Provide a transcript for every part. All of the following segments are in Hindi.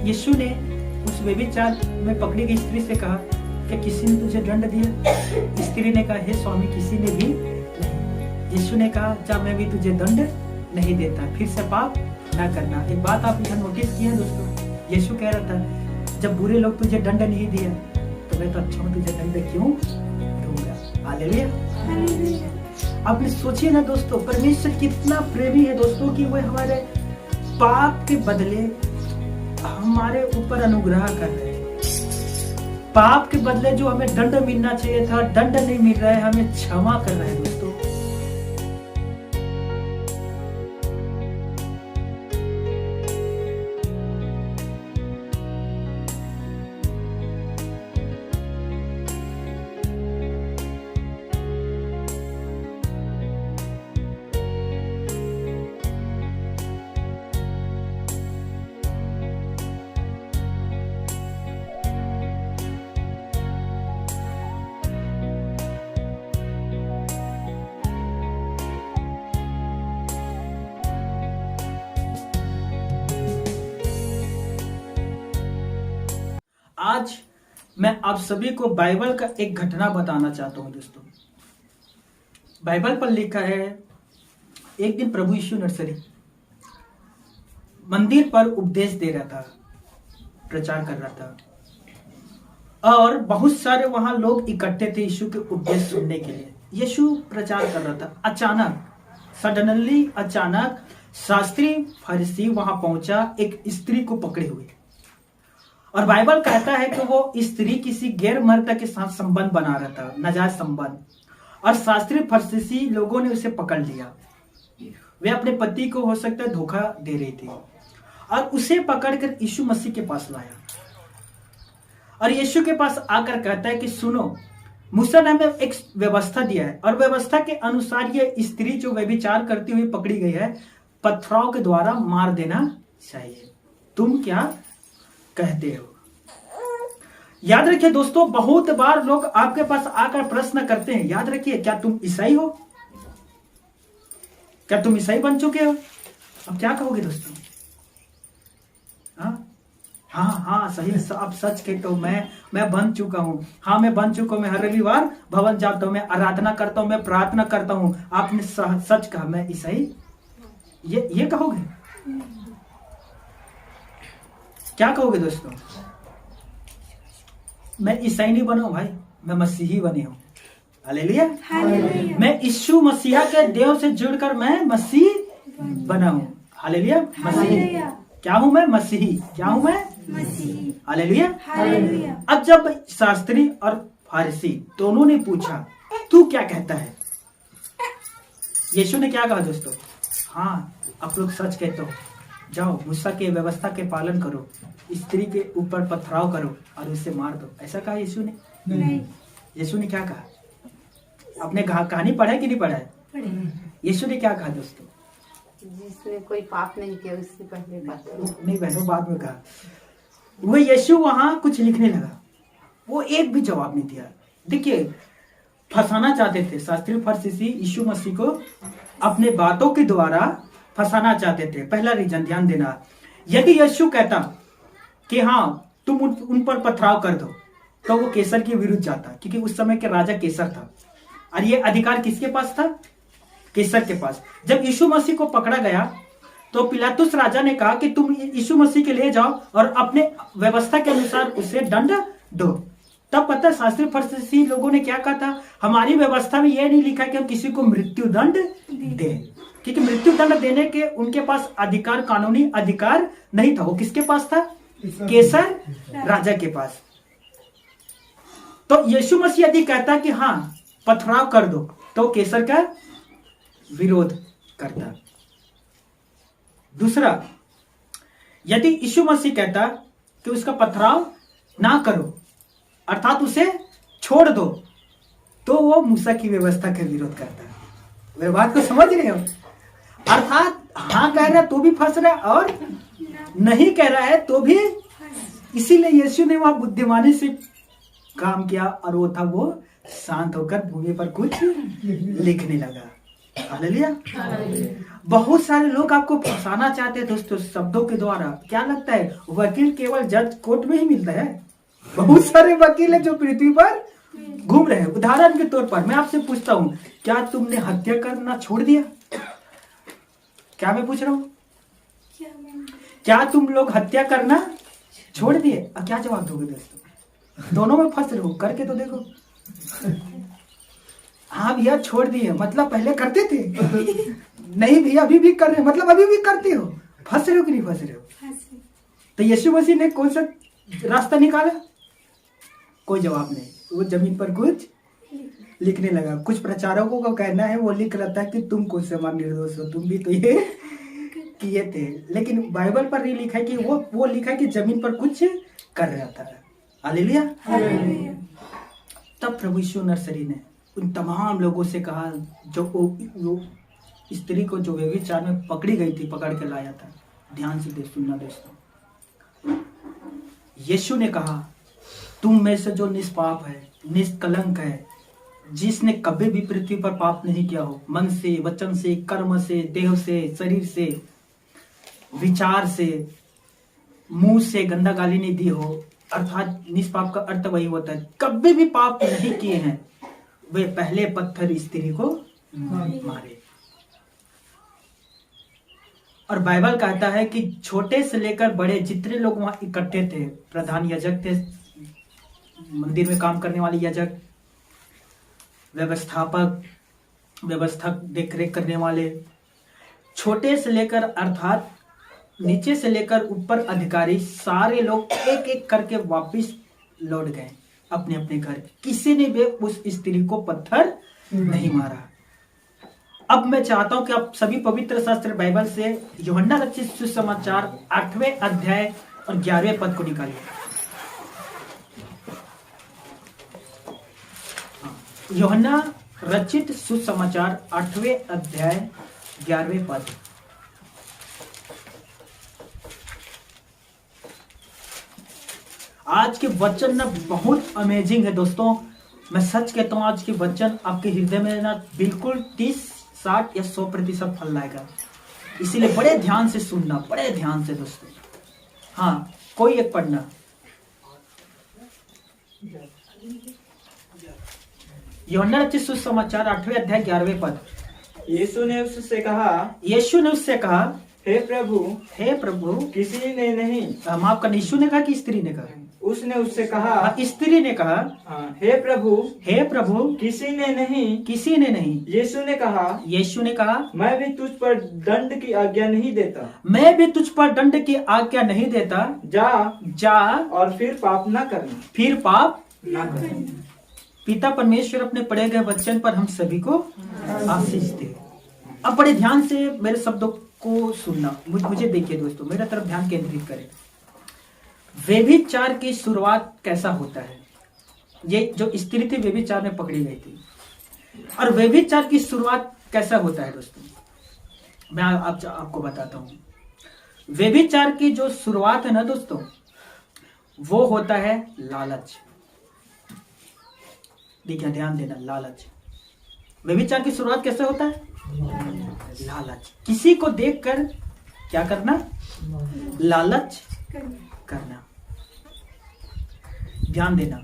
यीशु ने उस व्यभिचार में पकड़ी गई स्त्री से कहा कि किसी ने तुझे दंड दिया? स्त्री ने कहा, हे स्वामी, किसी ने भी नहीं। यीशु ने कहा, जा मैं भी तुझे दंड नहीं देता, फिर से पाप ना करना। एक बात आप यहाँ नोटिस किया दोस्तों, यीशु कह रहा था जब बुरे लोग तुझे दंड नहीं दिया तो मैं तो अच्छा हूँ, तुझे दंड क्यों दूंगा? हालेलुया। आपने सोचिए ना दोस्तों, परमेश्वर कितना प्रेमी है दोस्तों कि वो हमारे पाप के बदले हमारे ऊपर अनुग्रह कर रहे हैं। पाप के बदले जो हमें दंड मिलना चाहिए था, दंड नहीं मिल रहा है, हमें क्षमा कर रहे हैं दोस्तों। आज मैं आप सभी को बाइबल का एक घटना बताना चाहता हूं दोस्तों। बाइबल पर लिखा है, एक दिन प्रभु यीशु नर्सरी मंदिर पर उपदेश दे रहा था, प्रचार कर रहा था और बहुत सारे वहां लोग इकट्ठे थे यीशु के उपदेश सुनने के लिए। यीशु प्रचार कर रहा था, अचानक शास्त्री फरीसी वहां पहुंचा, एक स्त्री को पकड़े हुए। और बाइबल कहता है कि वो स्त्री किसी गैर मर्द के साथ संबंध बना रहा था, नाजायज संबंध। और शास्त्री फरीसी लोगों ने उसे पकड़ लिया। वे अपने पति को हो सकता है धोखा दे रही थी और उसे पकड़कर यीशु मसीह के पास लाया। और यीशु के पास आकर कहता है कि सुनो, मूसा ने हमें एक व्यवस्था दिया है और व्यवस्था के अनुसार ये स्त्री जो व्यभिचार करती हुई पकड़ी गई है, पत्थरों के द्वारा मार देना चाहिए। तुम क्या कहते हो? याद रखिए दोस्तों, बहुत बार लोग आपके पास आकर प्रश्न करते हैं, याद रखिए, क्या तुम ईसाई हो? क्या तुम ईसाई बन चुके हो? अब क्या कहोगे दोस्तों? हाँ सही, आप सच कहते हो, मैं बन चुका हूँ। हाँ, मैं बन चुका हूँ। मैं हर रविवार भवन जाता हूँ, मैं आराधना करता हूँ, मैं प्रार्थना करता हूँ। आपने सच कहा, मैं ईसाई। ये कहोगे? क्या कहोगे दोस्तों? मैं ईसाई नहीं बना हूं भाई, मैं मसीही बने हूं। हालेलुया। मैं यीशु मसीहा के देव से जुड़कर मैं मसीह बना हूं। हालेलुया। मसीही क्या हूं मैं? मसीही। क्या हूं मैं? मसीही। हालेलुया। अब जब शास्त्री और फारिसी दोनों ने पूछा, तू क्या कहता है? यीशु ने क्या कहा दोस्तों? हाँ, आप लोग सच कहते हो, जाओ मूसा के व्यवस्था के पालन करो, स्त्री के ऊपर पथराव करो और उसे मार दो। ऐसा कहा यीशु ने? नहीं। यीशु ने क्या कहा? आपने कहानी पढ़ा है कि नहीं पढ़ा है? यीशु ने क्या कहा दोस्तों? जिसने कोई पाप नहीं किया उससे पहले नहीं बहनों, बाद में कहा। वो यीशु वहां कुछ लिखने लगा, वो एक भी जवाब नहीं दिया। देखिए, फंसाना चाहते थे शास्त्री फरीसी यीशु मसीह को, अपने बातों के द्वारा फंसाना चाहते थे। पहला रीजन ध्यान देना, यदि यीशु कहता कि हाँ तुम उन पर पथराव कर दो, तो वो कैसर के विरुद्ध जाता, क्योंकि उस समय के राजा कैसर था और ये अधिकार किसके पास था? कैसर के पास। जब यीशु मसीह को पकड़ा गया तो पिलातुस राजा ने कहा कि तुम यीशु मसीह के ले जाओ और अपने व्यवस्था के अनुसार उसे दंड दो। तब पता शास्त्री फरीसी लोगों ने क्या कहा था? हमारी व्यवस्था में यह नहीं लिखा कि हम किसी को मृत्यु दंड दें, क्योंकि मृत्यु दंड देने के उनके पास अधिकार, कानूनी अधिकार नहीं था। वो किसके पास था? कैसर राजा के पास। तो यीशु मसीह यदि कहता कि हाँ पथराव कर दो, तो कैसर का विरोध करता। दूसरा, यदि यीशु मसीह कहता कि उसका पथराव ना करो, अर्थात उसे छोड़ दो, तो वो मूसा की व्यवस्था का विरोध करता। मेरे बात को समझ रहे हो? अर्थात हाँ कह रहा है तो भी फंस रहा है और नहीं कह रहा है तो भी। इसीलिए यीशु ने वहां बुद्धिमानी से काम किया और वो शांत होकर भूमि पर कुछ लिखने लगा। हालेलुया। बहुत सारे लोग आपको फंसाना चाहते हैं दोस्तों शब्दों के द्वारा। क्या लगता है वकील केवल जज कोर्ट में ही मिलता है? बहुत सारे वकील हैं जो पृथ्वी पर घूम रहे हैं। उदाहरण के तौर पर मैं आपसे पूछता हूं, क्या तुमने हत्या करना छोड़ दिया? क्या मैं पूछ रहा हूं, क्या तुम लोग हत्या करना छोड़ दिए? अब क्या जवाब दोगे दोस्तों? दोनों में फंस रहे हो, करके तो देखो। हाँ भैया छोड़ दिए, मतलब पहले करते थे। नहीं भैया अभी भी कर रहे हो, मतलब अभी भी करते हो। फंस रहे हो कि नहीं फंस रहे हो? तो यीशु मसीह ने कौन सा रास्ता निकाला? कोई जवाब नहीं। वो जमीन पर कुछ लिखने लगा। कुछ प्रचारकों का कहना है वो लिख रहा था कि तुम कौन से हमारे निर्दोष हो, तुम भी तो ये किए थे। लेकिन बाइबल पर नहीं लिखा है कि वो लिखा है कि जमीन पर कुछ कर रहा था। हालेलुया। तब प्रभु यीशु नर्सरी ने उन तमाम लोगों से कहा जो वो स्त्री को जो व्यभिचार में पकड़ी गई थी, पकड़ के लाया था। ध्यान से सुनना दोस्तों। यीशु ने कहा तुम में से जो निष्पाप है, निष्कलंक है, जिसने कभी भी पृथ्वी पर पाप नहीं किया हो, मन से, वचन से, कर्म से, देह से, शरीर से, विचार से, मुंह से गंदा गाली नहीं दी हो, अर्थात निष्पाप का अर्थ वही होता है कभी भी पाप नहीं किए हैं, वे पहले पत्थर स्त्री को मारे। और बाइबल कहता है कि छोटे से लेकर बड़े जितने लोग वहां इकट्ठे थे, प्रधान याजक थे, मंदिर में काम करने वाले याजक, व्यवस्था देखरेख करने वाले, छोटे से लेकर अर्थात नीचे से लेकर ऊपर अधिकारी, सारे लोग एक एक करके वापस लौट गए अपने अपने घर। किसी ने भी उस स्त्री को पत्थर नहीं मारा। अब मैं चाहता हूं कि आप सभी पवित्र शास्त्र बाइबल से यूहन्ना रचित सुसमाचार 8वें अध्याय और 11वें पद को निकालिए। यूहन्ना रचित सुसमाचार 8वें अध्याय 11वें पद। आज के वचन ना बहुत अमेजिंग है दोस्तों। मैं सच कहता हूं आज के वचन आपके हृदय में ना बिल्कुल 30, 60 या 100% फल लाएगा। इसीलिए बड़े ध्यान से सुनना, बड़े ध्यान से दोस्तों। हाँ, कोई एक पढ़ना। यूहन्ना रचित सुसमाचार 8वें अध्याय 11वें पद। यीशु ने उससे कहा, हे प्रभु, किसी ने नहीं। माफ करना, यीशु ने कहा कि स्त्री ने कहा? उसने उससे कहा, स्त्री ने कहा, हे प्रभु, किसी ने नहीं। यीशु ने कहा, मैं भी तुझ पर दंड की आज्ञा नहीं देता। जा और फिर पाप न करना। पिता परमेश्वर अपने पढ़े गए वचन पर हम सभी को आशीष दे। अब बड़े ध्यान से मेरे शब्दों को सुनना। मुझे देखिए दोस्तों, मेरा तरफ ध्यान केंद्रित करें। व्यभिचार की शुरुआत कैसा होता है? ये जो स्त्री थी व्यभिचार में पकड़ी गई थी, और व्यभिचार की शुरुआत कैसा होता है दोस्तों? मैं आपको बताता हूं। व्यभिचार की जो शुरुआत है ना दोस्तों, वो होता है लालच। देखिए ध्यान देना, लालच। व्यभिचार की शुरुआत कैसे होता है? लालच। किसी को देखकर क्या करना? लालच करना। ध्यान देना,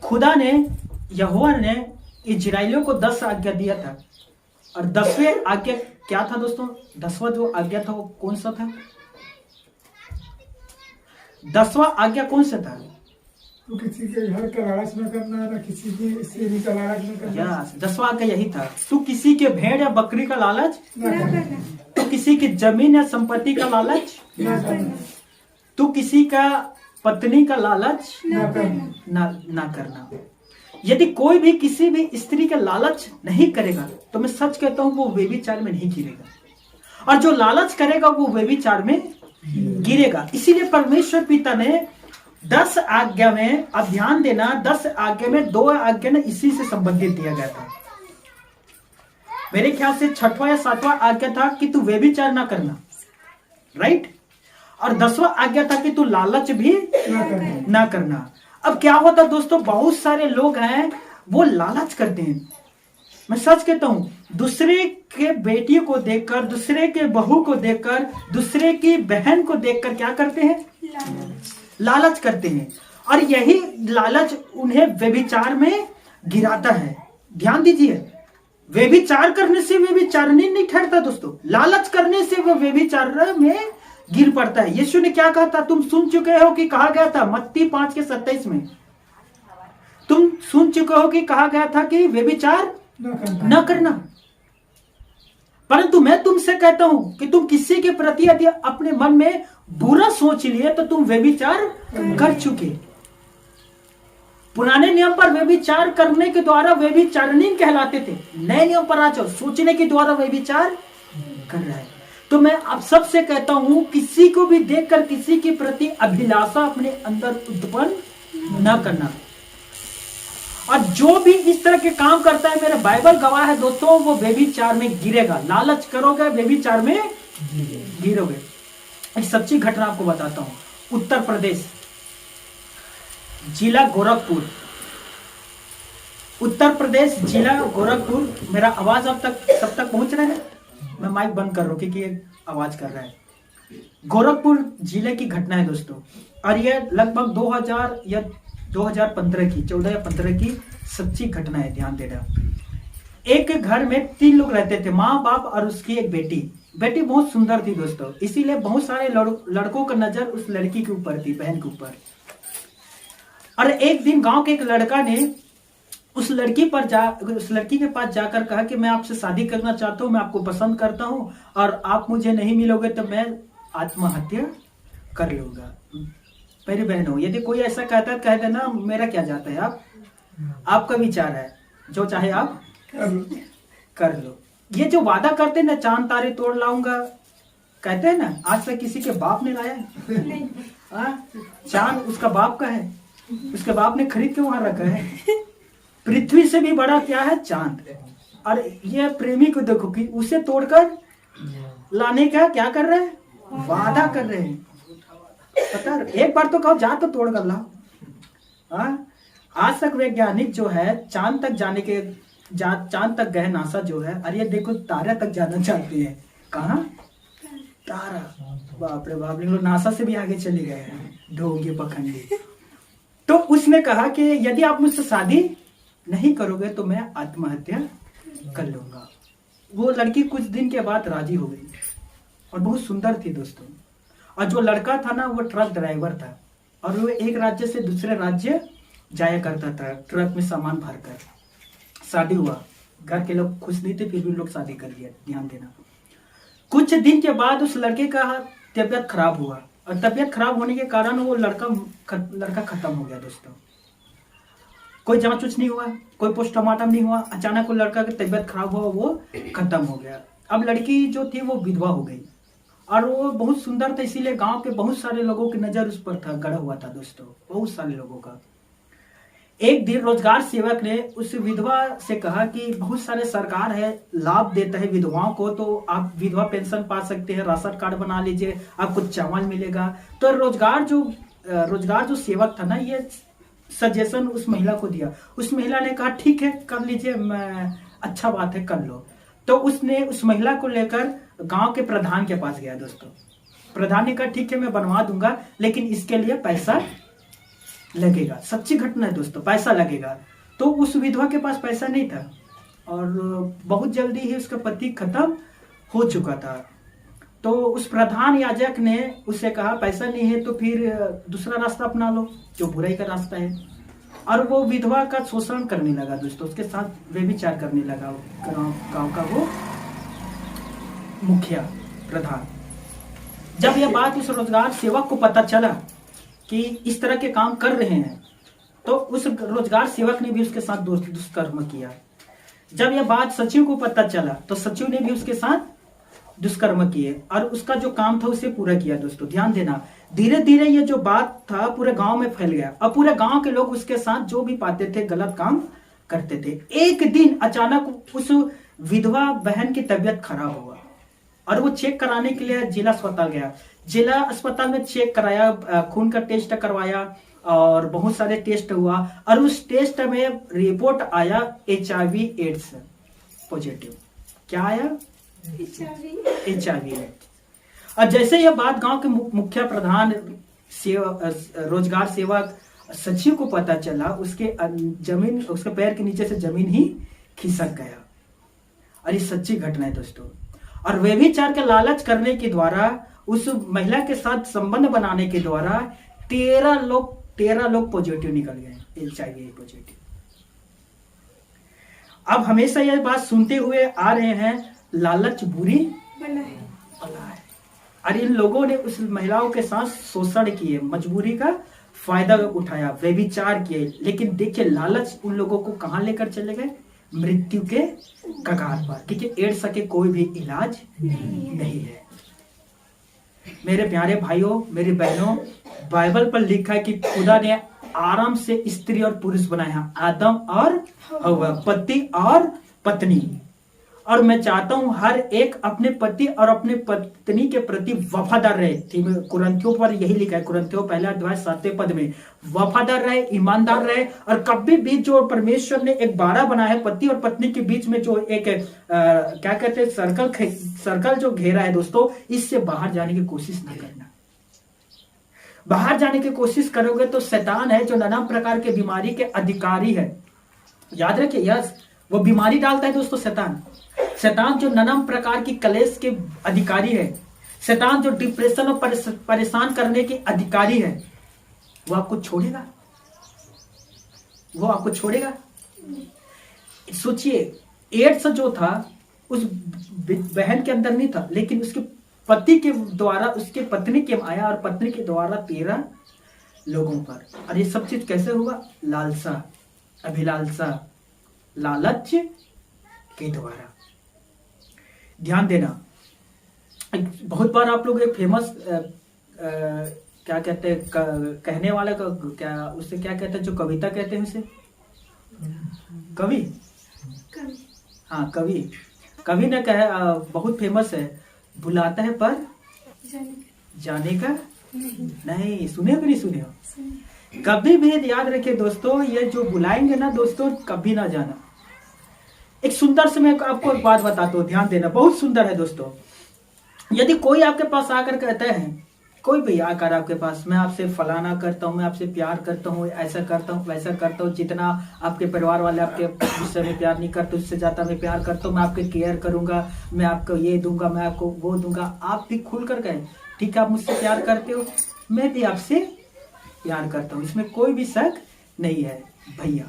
खुदा ने, यहोवा ने इजराइलियों को 10 आज्ञा दिया था, और 10वें आज्ञा क्या था दोस्तों? 10वां जो आज्ञा था वो कौन सा था? 10वां आज्ञा कौन सा था? तो किसी के घर का लालच न करना, न किसी की स्त्री का लालच न करना। 10वां आज्ञा यही था, तू किसी के भेड़ या बकरी का लालच न करना, तू किसी की जमीन या संपत्ति का लालच न करना, तू किसी का पत्नी का लालच न करना, ना करना। यदि कोई भी किसी भी स्त्री का लालच नहीं करेगा तो मैं सच कहता हूं वो व्यभिचार में नहीं गिरेगा, और जो लालच करेगा वो व्यभिचार में गिरेगा। इसीलिए परमेश्वर पिता ने 10 आज्ञा में, अब ध्यान देना, 10 आज्ञा में 2 आज्ञा ने इसी से संबंधित दिया गया था। मेरे ख्याल से 6वां या 7वां आज्ञा था कि तू व्यभिचार ना करना, राइट? और 10वां आज्ञा था कि तू लालच भी ना करना। अब क्या होता दोस्तों, बहुत सारे लोग हैं वो लालच करते हैं, मैं सच कहता हूं, दूसरे के बेटी को देखकर, दूसरे के बहू को देखकर, दूसरे की बहन को देखकर क्या करते हैं? लालच करते हैं। और यही लालच उन्हें व्यभिचार में गिराता है। ध्यान दीजिए, व्यभिचार करने से व्यभिचारिणी नहीं ठहरता दोस्तों, लालच करने से वह व्यभिचार में गिर पड़ता है। यीशु ने क्या कहा था? तुम सुन चुके हो कि कहा गया था मत्ती 5:27 में, तुम सुन चुके हो कि कहा गया था कि व्यभिचार न करना। परंतु मैं तुमसे कहता हूं कि तुम किसी के प्रति यदि अपने मन में बुरा सोच लिए तो तुम व्यभिचार कर चुके। पुराने नियम पर व्यभिचार करने के द्वारा व्यभिचारिणी कहलाते थे। नए नियम पर आ जाओ, सोचने के द्वारा व्यभिचार कर रहा है। तो मैं आप सबसे कहता हूं, किसी को भी देखकर किसी के प्रति अभिलाषा अपने अंदर उत्पन्न न करना। और जो भी इस तरह के काम करता है, मेरा बाइबल गवाह है दोस्तों, वो व्यभिचार में गिरेगा। लालच करोगे, व्यभिचार में गिरोगे। एक सच्ची घटना आपको बताता हूं। उत्तर प्रदेश, जिला गोरखपुर, उत्तर प्रदेश जिला गोरखपुर। मेरा आवाज अब तक सब तक पहुंच रहा है? मैं माइक बंद कर रहा हूं क्योंकि ये आवाज कर रहा है। गोरखपुर जिले की घटना है दोस्तों, और यह लगभग 2000 या 2015 की, 14 या 15 की सच्ची घटना है। ध्यान देना। एक घर में 3 लोग रहते थे, माँ बाप और उसकी एक बेटी। बेटी बहुत सुंदर थी दोस्तों, इसीलिए बहुत सारे लड़कों का नजर उस लड़की के ऊपर थी, बहन के ऊपर। और एक दिन गांव के एक लड़का ने उस लड़की के पास जाकर कहा कि मैं आपसे शादी करना चाहता हूं, मैं आपको पसंद करता हूं, और आप मुझे नहीं मिलोगे तो मैं आत्महत्या कर लूंगा। मेरी बहन हो, यदि कोई ऐसा कहता है कह देना, मेरा क्या जाता है। आपका विचार है, जो चाहे आप कर लो। ये जो वादा करते हैं ना, चांद तारे तोड़ लाऊंगा, कहते हैं ना, आज तक किसी के बाप ने लाया है? चांद उसका बाप का है, उसके बाप ने खरीद के वहां रखा है। पृथ्वी से भी बड़ा क्या है? चांद। और ये प्रेमी को देखो कि उसे तोड़कर लाने का क्या कर रहे हैं? वादा कर रहे हैं। पता है, एक बार तो कहो जा तो तोड़ कर लाओ। आज तक वैज्ञानिक जो है चांद तक जाने के, चांद तक गए, नासा जो है, अरे देखो तारे तक जाना चाहते हैं। कहाँ? तारा। बाप रे बाप, लोग नासा से भी आगे चले गए हैं, ढोंगी पखंडी। तो उसने कहा कि यदि आप मुझसे शादी नहीं करोगे तो मैं आत्महत्या कर लूंगा। वो लड़की कुछ दिन के बाद राजी हो गई और बहुत सुंदर थी दोस्तों। और जो लड़का था ना, वो ट्रक ड्राइवर था, और वो एक राज्य से दूसरे राज्य जाया करता था ट्रक में सामान भरकर। शादी हुआ, घर के लोग खुश नहीं थे, फिर भी लोग शादी कर लिया। ध्यान देना। कुछ दिन के बाद उस लड़के का तबीयत खराब हुआ, और तबीयत खराब होने के कारण वो लड़का खत्म हो गया दोस्तों। कोई जांच उच नहीं हुआ, कोई पोस्टमार्टम नहीं हुआ, अचानक वो लड़का की तबीयत खराब हुआ, वो खत्म हो गया। अब लड़की जो थी वो विधवा हो गई, और वो बहुत सुंदर था, इसीलिए गांव के बहुत सारे लोगों की नजर उस पर था, गड़ा हुआ था दोस्तों, बहुत सारे लोगों का। एक दिन रोजगार सेवक ने उस विधवा से कहा कि बहुत सारे सरकार है, लाभ देता है विधवाओं को, तो आप विधवा पेंशन पा सकते हैं, राशन कार्ड बना लीजिए, आपको चावल मिलेगा। तो रोजगार जो सेवक था ना, ये सजेशन उस महिला को दिया। उस महिला ने कहा ठीक है कर लीजिए, अच्छा बात है कर लो। तो उसने उस महिला को लेकर गांव के प्रधान के पास गया दोस्तों। प्रधान ने कहा ठीक है मैं बनवा दूंगा, लेकिन इसके लिए पैसा लगेगा। सच्ची घटना है दोस्तों, पैसा लगेगा। तो उस विधवा के पास पैसा नहीं था, और बहुत जल्दी ही उसका पति खत्म हो चुका था। तो उस प्रधान याजक ने उससे कहा पैसा नहीं है तो फिर दूसरा रास्ता अपना लो, जो बुराई का रास्ता है। और वो विधवा का शोषण करने लगा दोस्तों, उसके साथ व्यभिचार करने लगा गांव का वो मुखिया प्रधान। जब यह बात उस रोजगार सेवक को पता चला कि इस तरह के काम कर रहे हैं, तो उस रोजगार सेवक ने भी उसके साथ दुष्कर्म किया। जब यह बात सचिव को पता चला, तो सचिव ने भी उसके साथ दुष्कर्म किए, और उसका जो काम था उसे पूरा किया दोस्तों। ध्यान देना, धीरे धीरे ये जो बात था पूरे गांव में फैल गया, और पूरे गांव के लोग उसके साथ जो भी पाते थे गलत काम करते थे। एक दिन अचानक उस विधवा बहन की तबीयत खराब हुआ, और वो चेक कराने के लिए जिला अस्पताल गया। जिला अस्पताल में चेक कराया, खून का टेस्ट करवाया, और बहुत सारे टेस्ट हुआ, और उस टेस्ट में रिपोर्ट आया HIV एड्स। पॉजिटिव। क्या आया? HIV AIDS. और जैसे यह बात गांव के मुखिया प्रधान रोजगार सेवक सचिव को पता चला, उसके जमीन, उसके पैर के नीचे से जमीन ही खिसक गया। और ये सच्ची घटना है दोस्तों। और व्यभिचार का लालच करने के द्वारा, उस महिला के साथ संबंध बनाने के द्वारा 13 लोग पॉजिटिव निकल गए, HIV पॉजिटिव। अब हमेशा यह बात सुनते हुए आ रहे हैं, लालच बुरी बला है। और इन लोगों ने उस महिलाओं के साथ शोषण किए, मजबूरी का फायदा उठाया, व्यभिचार किए। लेकिन देखिए लालच उन लोगों को कहां लेकर चले गए? मृत्यु के कगार पर, क्योंकि एड्स के कोई भी इलाज नहीं है। मेरे प्यारे भाइयों, मेरी बहनों, बाइबल पर लिखा है कि खुदा ने आराम से स्त्री और पुरुष बनाया, आदम और हव्वा, पति और पत्नी। और मैं चाहता हूं हर एक अपने पति और अपने पत्नी के प्रति वफादार रहे। कुरिन्थियों पर यही लिखा है, कुरिन्थियों पहला अध्याय 7वें पद में, वफादार रहे, ईमानदार रहे। और कभी भी जो परमेश्वर ने एक बाड़ा बनाया है पति और पत्नी के बीच में, जो एक क्या कहते हैं सर्कल जो घेरा है दोस्तों, इससे बाहर जाने की कोशिश ना करना। बाहर जाने की कोशिश करोगे तो शैतान है जो नाना प्रकार के बीमारी के अधिकारी है। याद रखिए, यस, वो बीमारी डालता है दोस्तों। शैतान जो नाना प्रकार की कलेश के अधिकारी है, शैतान जो डिप्रेशन और परेशान करने के अधिकारी है, वो आपको छोड़ेगा? वो आपको छोड़ेगा? सोचिए, एड्स जो था उस बहन के अंदर नहीं था, लेकिन उसके पति के द्वारा उसके पत्नी के आया, और पत्नी के द्वारा 13 लोगों पर। और ये सब चीज कैसे हुआ? लालसा, अभिलालसा, लालच के द्वारा। ध्यान देना, बहुत बार आप लोग एक फेमस क्या कहते हैं, कहने वाला का क्या, उससे क्या कहते हैं, जो कविता कहते हैं उसे कवि। हाँ, कवि ने कहा, बहुत फेमस है, बुलाता है पर जाने का नहीं। सुने हो कि नहीं सुने हो? कभी भी याद रखिए दोस्तों, ये जो बुलाएंगे ना दोस्तों, कभी ना जाना। एक सुंदर से मैं आपको एक बात बताता हूँ, ध्यान देना, बहुत सुंदर है दोस्तों। यदि कोई आपके पास आकर कहता है, कोई भी आकर आपके पास, मैं आपसे फलाना करता हूँ, मैं आपसे प्यार करता हूँ, ऐसा करता हूँ, वैसा करता हूँ, जितना आपके परिवार वाले आपके विषय में प्यार नहीं करते उससे ज्यादा मैं प्यार करता हूँ, मैं आपके केयर करूंगा, मैं आपको ये दूंगा, मैं आपको वो दूंगा। आप भी खुल कर कहें, ठीक है, आप मुझसे प्यार करते हो, मैं भी आपसे प्यार करता हूँ, इसमें कोई भी शक नहीं है भैया।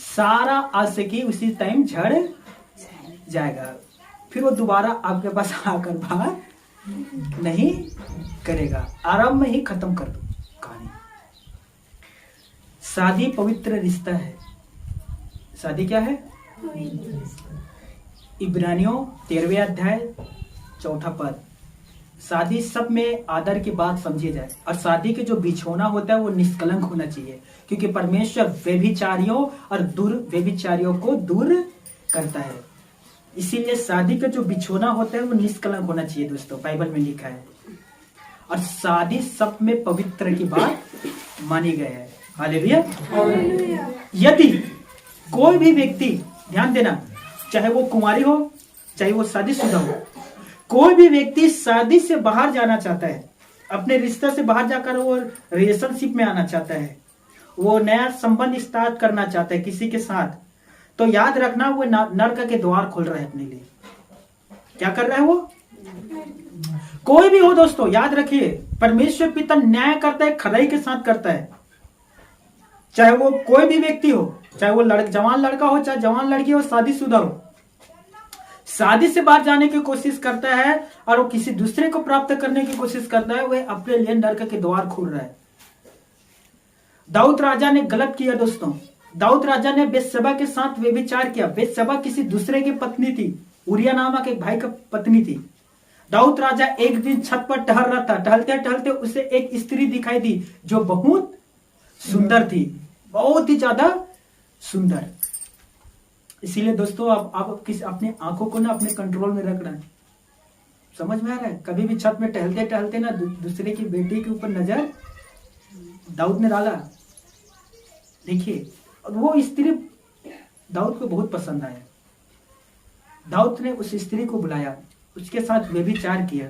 सारा आशिकी उसी टाइम झड़ जाएगा, फिर वो दोबारा आपके पास आकर बात नहीं करेगा, आराम में ही खत्म कर दो कहानी। शादी पवित्र रिश्ता है। शादी क्या है? इब्रानियों 13वें अध्याय 4 पद। शादी सब में आदर की बात समझी जाए, और शादी के जो बिछोना होता है वो निष्कलंक होना चाहिए, क्योंकि परमेश्वर व्यभिचारियों और व्यभिचारियों को दूर करता है। इसीलिए शादी का जो बिछोना होता है वो निष्कलंक होना चाहिए दोस्तों, बाइबल में लिखा है। और शादी सब में पवित्र की बात मानी गई है। हालेलुया। यदि कोई भी व्यक्ति, ध्यान देना, चाहे वो कुंवारी हो चाहे वो शादीशुदा हो, कोई भी व्यक्ति शादी से बाहर जाना चाहता है, अपने रिश्ते से बाहर जाकर वो रिलेशनशिप में आना चाहता है, वो नया संबंध स्टार्ट करना चाहता है किसी के साथ, तो याद रखना वो नरक के द्वार खोल रहा है अपने लिए। क्या कर रहा है वो? कोई भी हो दोस्तों, याद रखिए, परमेश्वर पिता न्याय करता है, खराई के साथ करता है। चाहे वो कोई भी व्यक्ति हो, चाहे वो जवान लड़का हो चाहे जवान लड़की हो, शादीशुदा हो, शादी से बाहर जाने की कोशिश करता है और वो किसी दूसरे को प्राप्त करने की कोशिश करता है, वह अपने लिए नरक के द्वार खोल रहा है। दाऊद राजा ने गलत किया दोस्तों। दाऊद राजा ने बेतशेबा के साथ व्यभिचार किया। बेतशेबा किसी दूसरे की पत्नी थी, उरिया नामक एक भाई का पत्नी थी। दाऊद राजा एक दिन छत पर टहल रहा था, टहलते टहलते उसे एक स्त्री दिखाई दी जो बहुत सुंदर थी, बहुत ही ज्यादा सुंदर। इसीलिए दोस्तों आप अपने आंखों को ना अपने कंट्रोल में रखना है। समझ में आ रहा है? कभी भी छत में टहलते टहलते ना दूसरे की बेटी के ऊपर नजर दाऊद ने डाला। देखिए, वो स्त्री दाऊद को बहुत पसंद आया। दाऊद ने उस स्त्री को बुलाया, उसके साथ व्यभिचार किया,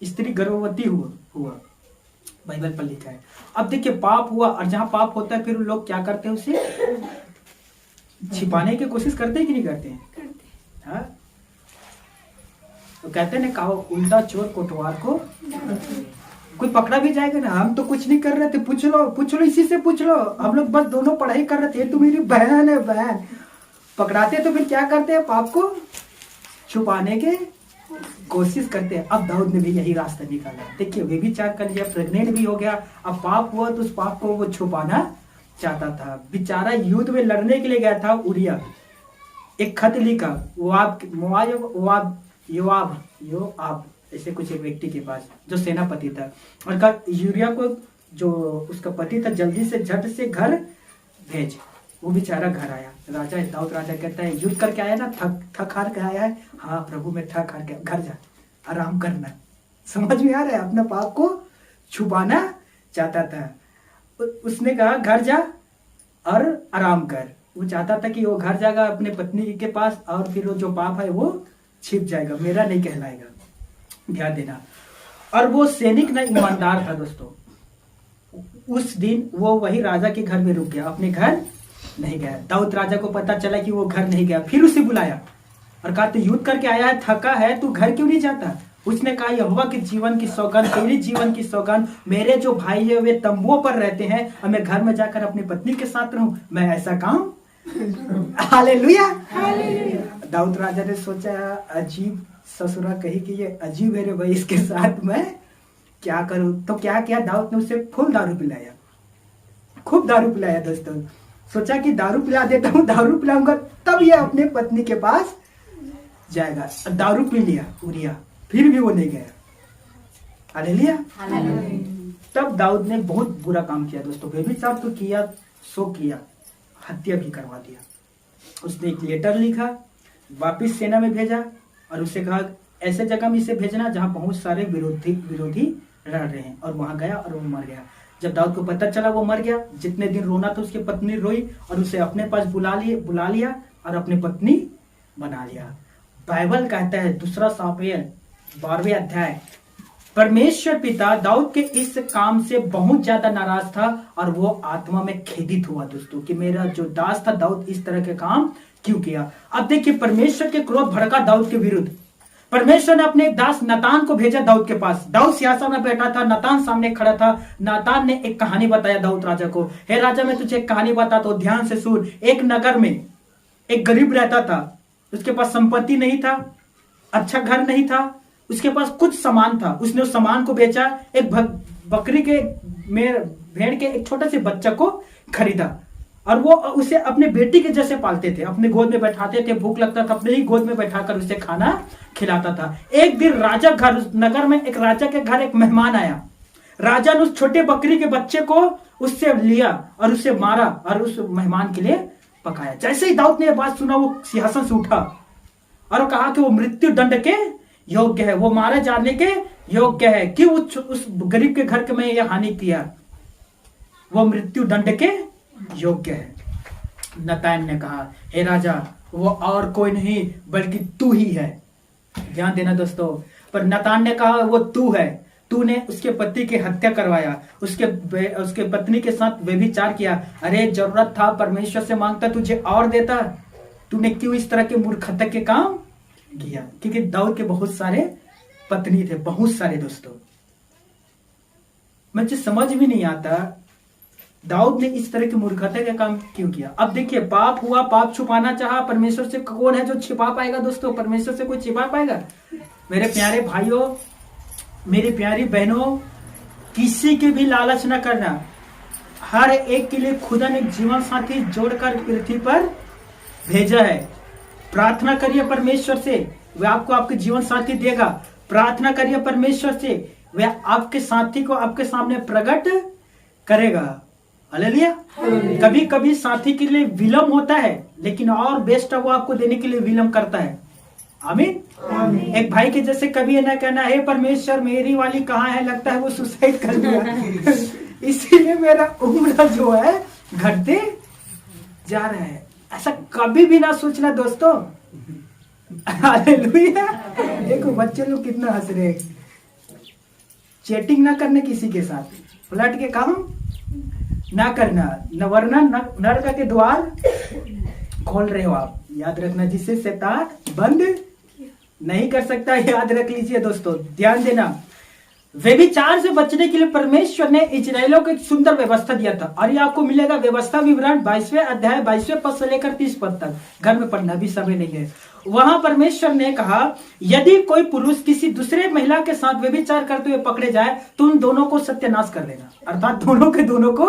स्त्री गर्भवती हुआ बाइबल पर लिखा है। अब देखिए पाप हुआ, और जहां पाप होता है फिर लोग क्या करते हैं, उसे छिपाने की कोशिश करते हैं कि नहीं करते हैं? हाँ? तो कहते हैं ना, कहा उल्टा चोर कोटवार को कोई पकड़ा भी जाएगा ना, हम तो कुछ नहीं कर रहे थे, पूछ लो इसी से पूछ लो, हम लोग बस दोनों पढ़ाई कर रहे थे, तू मेरी बहन है बहन। पकड़ाते तो फिर क्या करते हैं, पाप को छुपाने के कोशिश करते हैं। अब दाऊद ने भी यही रास्ता निकाला। देखिए व्यभिचार कर लिया, प्रेग्नेंट भी हो गया, अब पाप हुआ तो उस पाप को वो छुपाना चाहता था। बेचारा युद्ध में लड़ने के लिए गया था उरिया, एक खत लिखा योआब ऐसे कुछ एक व्यक्ति के पास जो सेनापति था, और कहा यूरिया को जो उसका पति था जल्दी से झट से घर भेज। वो बेचारा घर आया, राजा दाऊद राजा कहता है युद्ध करके आया ना, थक हार के आया है? हाँ प्रभु मैं थक हार के, घर जा आराम करना। समझ में आ रहा है, अपना पाप को छुपाना चाहता था। उसने कहा घर जा और आराम कर। वो चाहता था कि वो घर जाएगा अपने पत्नी के पास, और फिर वो जो पाप है वो छिप जाएगा, मेरा नहीं कहलाएगा। ध्यान देना। और वो सैनिक ना ईमानदार था दोस्तों। उस दिन वो वही राजा के घर में रुक गया, अपने घर नहीं गया। दाऊद राजा को पता चला कि वो घर नहीं गया, फिर उसे बुलाया और कहा तू युद्ध करके आया है, थका है, तू घर क्यों नहीं जाता? उसने कहा यहोवा के जीवन की सौगंध, तेरी जीवन की सौगंध, मेरे जो भाई है वे तंबुओं पर रहते हैं और मैं घर में जाकर अपनी पत्नी के साथ रहूं, मैं ऐसा काम हालेलुया। दाऊद राजा ने सोचा अजीब ससुरा कही कि ये अजीब है रे भाई, इसके साथ मैं क्या करूं? तो क्या किया, दाऊद ने उसे फुल दारू पिलाया, खूब दारू पिलाया दोस्तों। सोचा कि दारू पिला देता हूं, दारू पिलाऊंगा तब ये अपने पत्नी के पास जाएगा। दारू पी लिया उरिया, फिर भी वो नहीं गया। हालेलुया। तब दाऊद ने बहुत बुरा काम किया दोस्तों, व्यभिचार तो किया सो किया, हत्या भी करवा दिया। उसने एक लेटर लिखा, वापिस सेना में भेजा और उसे कहा ऐसे जगह में इसे भेजना जहां बहुत सारे विरोधी लड़ रहे हैं, और वहां गया और वो मर गया। जब दाऊद को पता चला वो मर गया, जितने दिन रोना था उसकी पत्नी रोई और उसे अपने पास बुला लिया और अपनी पत्नी बना लिया। बाइबल कहता है 2 सामुएल 12वें अध्याय, परमेश्वर पिता दाऊद के इस काम से बहुत ज्यादा नाराज था और वो आत्मा में खेदित हुआ दोस्तों कि मेरा जो दास था दाऊद इस तरह के काम क्यों किया। अब देखिए परमेश्वर के क्रोध भड़का दाऊद के विरुद्ध। परमेश्वर ने अपने एक दास नातान को भेजा दाऊद के पास। दाऊद सिंहासन में बैठा था, नातान सामने खड़ा था। नातान ने एक कहानी बताया दाऊद राजा को, हे राजा मैं तुझे एक कहानी बताता हूं, ध्यान से सुन। एक नगर में एक गरीब रहता था, उसके पास संपत्ति नहीं था, अच्छा घर नहीं था, उसके पास कुछ सामान था। उसने उस सामान को बेचा, एक बकरी के भेड़ के एक छोटे से बच्चा को खरीदा और वो उसे अपने बेटी के जैसे पालते थे, अपने गोद में बैठाते थे, भूख लगता था अपने ही गोद में बैठाकर उसे खाना खिलाता था। एक दिन राजा घर, नगर में एक राजा के घर एक मेहमान आया। राजा ने उस छोटे बकरी के बच्चे को उससे लिया और उसे मारा और उस मेहमान के लिए पकाया। जैसे ही दाऊद ने यह बात सुना वो सिंहासन से उठा और कहा कि वो मृत्यु दंड के योग्य है, वो मारे जाने के योग्य है। क्यों उस गरीब के घर के में यह हानि किया? वो मृत्यु दंड के योग्य है। नतान ने कहा हे राजा वो और कोई नहीं बल्कि तू ही है। ध्यान देना दोस्तों, पर नतान ने कहा वो तू है, तूने उसके पति की हत्या करवाया, उसके पत्नी के साथ व्यभिचार किया। अरे जरूरत था परमेश्वर से मांगता तुझे और देता, तूने क्यों इस तरह के मूर्खता के काम किया? क्योंकि दाऊद के बहुत सारे पत्नी थे, बहुत सारे दोस्तों। मुझे समझ भी नहीं आता दाऊद ने इस तरह के मूर्खता का काम क्यों किया। अब देखिए पाप हुआ, पाप छुपाना चाहा, परमेश्वर से कौन है जो छिपा पाएगा दोस्तों? परमेश्वर से कोई छिपा पाएगा? मेरे प्यारे भाइयों, मेरी प्यारी बहनों, किसी के भी लालच न करना। हर एक के लिए खुदा ने जीवन साथी जोड़कर पृथ्वी पर भेजा है। प्रार्थना करिए परमेश्वर से, वह आपको आपके जीवन साथी देगा। प्रार्थना करिए परमेश्वर से, वह आपके साथी को आपके सामने प्रकट करेगा। हालेलुया। कभी कभी साथी के लिए विलम्ब होता है, लेकिन और बेस्ट है वो आपको देने के लिए विलम्ब करता है। आमीन। एक भाई के जैसे कभी ये ना कहना है परमेश्वर मेरी वाली कहाँ है, लगता है वो सुसाइड कर लिया इसीलिए मेरा उम्र जो है घटते जा रहा है। ऐसा कभी भी ना सोचना दोस्तों। हालेलुया। देखो बच्चे लोग कितना हंस रहे हैं। चैटिंग ना करने किसी के साथ, पलट के काम ना करना, न वरना नरक के द्वार खोल रहे हो आप। याद रखना, जिसे शैतान बंद नहीं कर सकता, याद रख लीजिए दोस्तों, ध्यान देना। व्यभिचार से बचने के लिए परमेश्वर ने इजराइलियों को एक सुंदर व्यवस्था दिया था, और ये आपको मिलेगा व्यवस्था विवरण 22वें अध्याय 22वें पद से लेकर 30 पद तक। घर में पढ़ना भी समय नहीं है। वहां परमेश्वर ने कहा, यदि कोई पुरुष किसी दूसरे महिला के साथ व्यभिचार करते हुए पकड़े जाए तो उन दोनों को सत्यानाश कर देना, अर्थात दोनों के दोनों को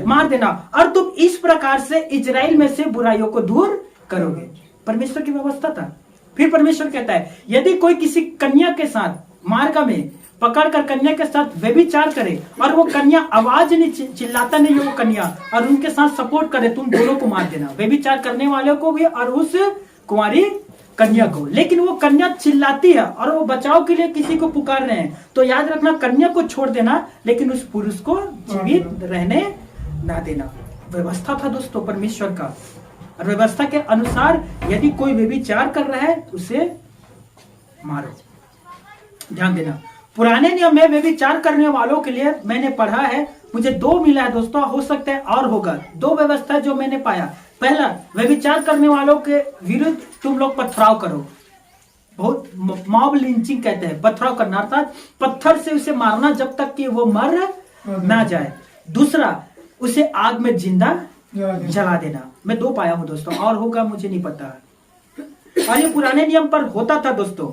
मार देना, और तुम इस प्रकार से इजराइल में से बुराइयों को दूर करोगे। परमेश्वर की व्यवस्था था। फिर परमेश्वर कहता है, यदि कोई किसी कन्या के साथ मार्ग में पकड़कर कन्या के साथ व्यभिचार करे और वो कन्या आवाज नहीं, चिल्लाता नहीं है वो कन्या, और उनके साथ सपोर्ट करे, तुम दोनों को मार देना, व्यभिचार करने वाले को भी और उस कुंवारी कन्या को। लेकिन वो कन्या चिल्लाती है और वो बचाव के लिए किसी को पुकार रहे हैं, तो याद रखना कन्या को छोड़ देना, लेकिन उस पुरुष को जीवित रहने ना देना। व्यवस्था था दोस्तों परमेश्वर का, और व्यवस्था के अनुसार यदि कोई व्यभिचार कर रहा है उसे मारो। ध्यान देना, पुराने नियम में व्यभिचार करने वालों के लिए मैंने पढ़ा है, मुझे 2 मिला है दोस्तों, हो सकता है और होगा। 2 व्यवस्था जो मैंने पाया। पहला, व्यभिचार करने वालों के विरुद्ध तुम लोग पथराव करो। बहुत मॉब लिंचिंग कहते हैं, पथराव करना, अर्थात पत्थर से उसे मारना जब तक कि वो मर ना जाए। दूसरा, उसे आग में जिंदा जला देना। मैं 2 पाया हूं दोस्तों, और होगा मुझे नहीं पता। और ये पुराने नियम पर होता था दोस्तों।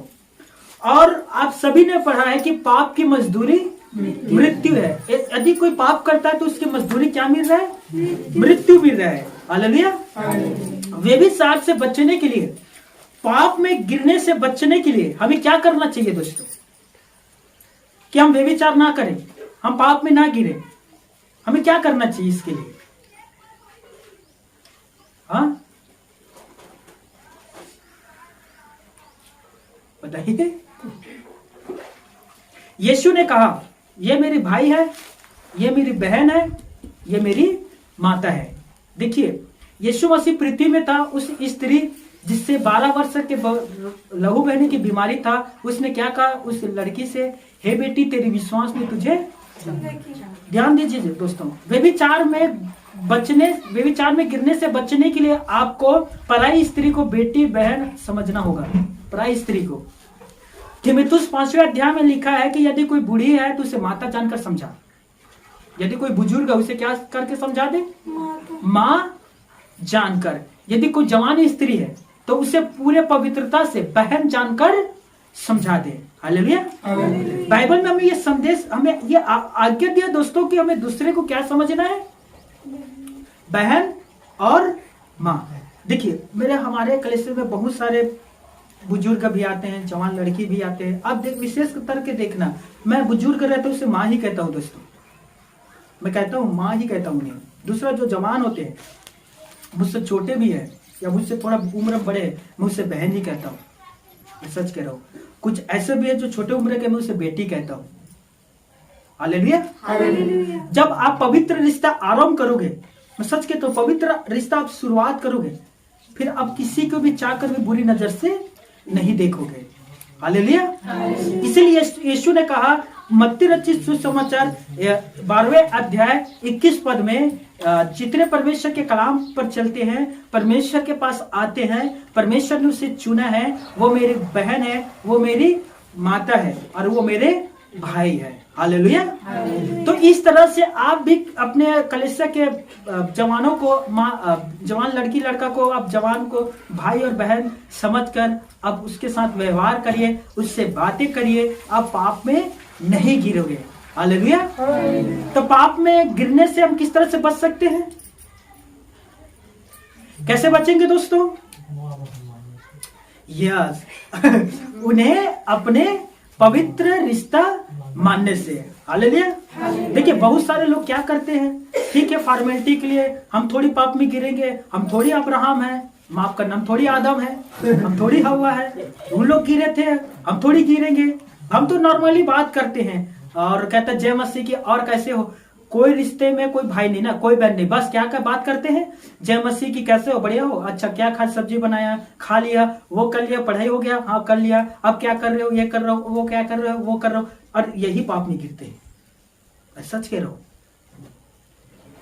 और आप सभी ने पढ़ा है कि पाप की मजदूरी मृत्यु है। यदि कोई पाप करता है तो उसकी मजदूरी क्या मिल रहा है? मृत्यु मिल रहा है। हालेलुया। व्यभिचार से बचने के लिए, पाप में गिरने से बचने के लिए हमें क्या करना चाहिए दोस्तों? कि हम व्यभिचार ना करें, हम पाप में ना गिरे। हमें क्या करना चाहिए इसके लिए? हाँ बताइए। यीशु ने कहा, ये मेरी भाई है, ये मेरी बहन है, ये मेरी माता है। देखिए, यीशु मसीह पृथ्वी में था, उस स्त्री जिससे 12 वर्ष के लहू बहने की बीमारी था, उसने क्या कहा उस लड़की से? हे बेटी, तेरी विश्वास ने तुझे। ध्यान दीजिए दोस्तों, व्यभिचार में गिरने से बचने के लिए आपको पराई स्त्री को बेटी बहन समझना होगा। पराई स्त्री को तीमुथियुस 5वें अध्याय में लिखा है कि यदि कोई बूढ़ी है तो उसे माता जानकर समझा। यदि कोई बुजुर्ग है उसे क्या करके समझा दे? माँ जानकर। यदि कोई जवान स्त्री है तो उसे पूरे पवित्रता से बहन जानकर समझा दे। हालेलुया। बाइबल में हमें ये संदेश, हमें ये आज्ञा दिया दोस्तों कि हमें दूसरे को क्या समझना है? बहन और माँ। देखिए, हमारे कलीसिया में बहुत सारे बुजुर्ग भी आते हैं, जवान लड़की भी आते हैं। अब विशेष करके देखना, मैं बुजुर्ग रहता हूँ उसे माँ ही कहता हूँ दोस्तों। मैं कहता हूँ माँ ही कहता हूँ उन्हें। दूसरा, जो जवान होते हैं, मुझसे छोटे भी है या मुझसे थोड़ा उम्र बड़े, मैं उससे बहन ही कहता हूँ। मैं सच कह रहा हूँ। कुछ ऐसे भी है जो छोटे उम्र के, मैं उसे बेटी कहता हूँ। हालेलुया। जब आप पवित्र रिश्ता आरंभ करोगे, मैं सच कहता हूँ, पवित्र रिश्ता आप शुरुआत करोगे, फिर आप किसी को भी चाहकर भी बुरी नजर से नहीं देखोगे। हालेलुया। इसीलिए यीशु ने कहा, मत्ती रचित सुसमाचार 12वें अध्याय 21 पद में, जितने परमेश्वर के कलाम पर चलते हैं, परमेश्वर के पास आते हैं, परमेश्वर ने उसे चुना है, वो मेरी बहन है, वो मेरी माता है, और वो मेरे भाई है। हालेलुया। तो इस तरह से आप भी अपने कलीसिया के जवानों को, जवान लड़की लड़का को, आप जवान को भाई और बहन समझकर आप उसके साथ व्यवहार करिए, उससे बातें करिए, आप पाप में नहीं गिरोगे। हालेलुया। तो पाप में गिरने से हम किस तरह से बच सकते हैं? कैसे बचेंगे दोस्तों? यस उन्हें अपने पवित्र रिश्ता मानने से। हालेलुया। देखिए, बहुत सारे लोग क्या करते हैं, ठीक है, फॉर्मेलिटी के लिए हम थोड़ी पाप में गिरेंगे, हम थोड़ी अब्राहम है, माफ करना, हम थोड़ी आदम है, हम थोड़ी हवा है, उन लोग गिरे थे, हम थोड़ी गिरेंगे। हम तो नॉर्मली बात करते हैं और कहते हैं जय मसीह की, और कैसे हो। कोई रिश्ते में कोई भाई नहीं ना, कोई बहन नहीं, बस क्या क्या बात करते हैं, जय मसीह की, कैसे हो, बढ़िया हो, अच्छा क्या खा, सब्जी बनाया, खा लिया, वो कर लिया, पढ़ाई हो गया, हाँ कर लिया, अब क्या कर रहे हो, ये कर रहा हूँ, वो क्या कर रहे हो, वो कर रहा हूँ, और यही पाप में गिरते हैं। मैं सच कह रहा हूँ,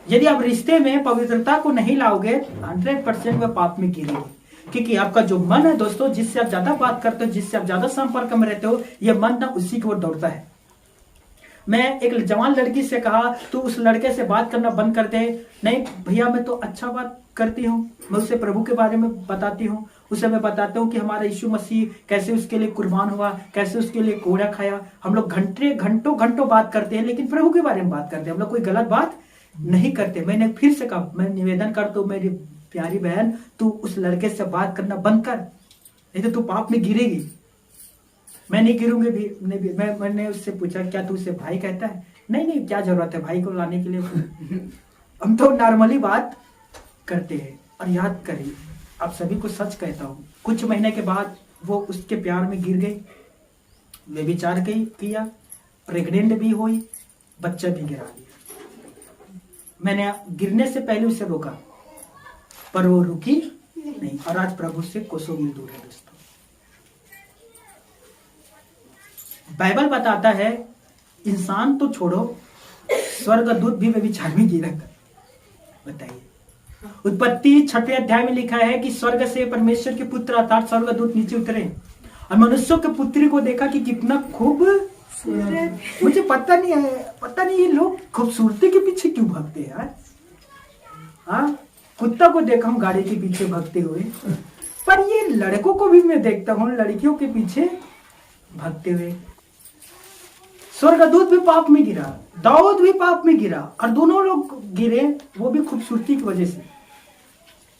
यदि आप रिश्ते में पवित्रता को नहीं लाओगे 100% में पाप में गिरेंगे। क्योंकि आपका जो मन है दोस्तों, जिससे आप ज्यादा बात करते हो, जिससे आप ज्यादा संपर्क में रहते हो, ये मन ना उसी की ओर दौड़ता है। मैं एक जवान लड़की से कहा तू उस लड़के से बात करना बंद कर दे। नहीं भैया मैं तो अच्छा बात करती हूँ, मैं उससे प्रभु के बारे में बताती हूँ, उसे मैं बताता हूँ कि हमारा यीशु मसीह कैसे उसके लिए कुर्बान हुआ, कैसे उसके लिए कोड़ा खाया। हम लोग घंटों बात करते हैं, लेकिन प्रभु के बारे में बात करते हैं, हम लोग कोई गलत बात नहीं करते। मैंने फिर से कहा, मैं निवेदन करता हूँ मेरी प्यारी बहन, तू उस लड़के से बात करना बंद कर, नहीं तो तू पाप में गिरेगी। मैं नहीं गिरूंगी भी, नहीं भी। मैंने उससे पूछा क्या तू उसे भाई कहता है? नहीं क्या जरूरत है भाई को लाने के लिए, हम तो नॉर्मली बात करते हैं। और याद करिए, आप सभी को सच कहता हूँ, कुछ महीने के बाद वो उसके प्यार में गिर गई, व्यभिचार किया, प्रेग्नेंट भी हुई, बच्चा भी गिरा दिया। मैंने गिरने से पहले उसे रोका, पर वो रुकी नहीं, और आज प्रभु से कोसों मील दूर है दोस्तों। बाइबल बताता है इंसान तो छोड़ो, स्वर्गदूत भी व्यभिचार में गिरा। बताइए, उत्पत्ति 6वें अध्याय में लिखा है कि स्वर्ग से परमेश्वर के पुत्र अर्थात स्वर्गदूत नीचे उतरे और मनुष्यों के पुत्री को देखा कि कितना खूबसूरत। मुझे पता नहीं ये लोग खूबसूरती के पीछे क्यों भागते हैं यार। हाँ, कुत्ता को देखा हूं गाड़ी के पीछे भागते हुए, पर ये लड़कों को भी मैं देखता हूं लड़कियों के पीछे भागते हुए। स्वर्गदूत भी पाप में गिरा, दाऊद भी पाप में गिरा, और दोनों लोग गिरे वो भी खूबसूरती की वजह से।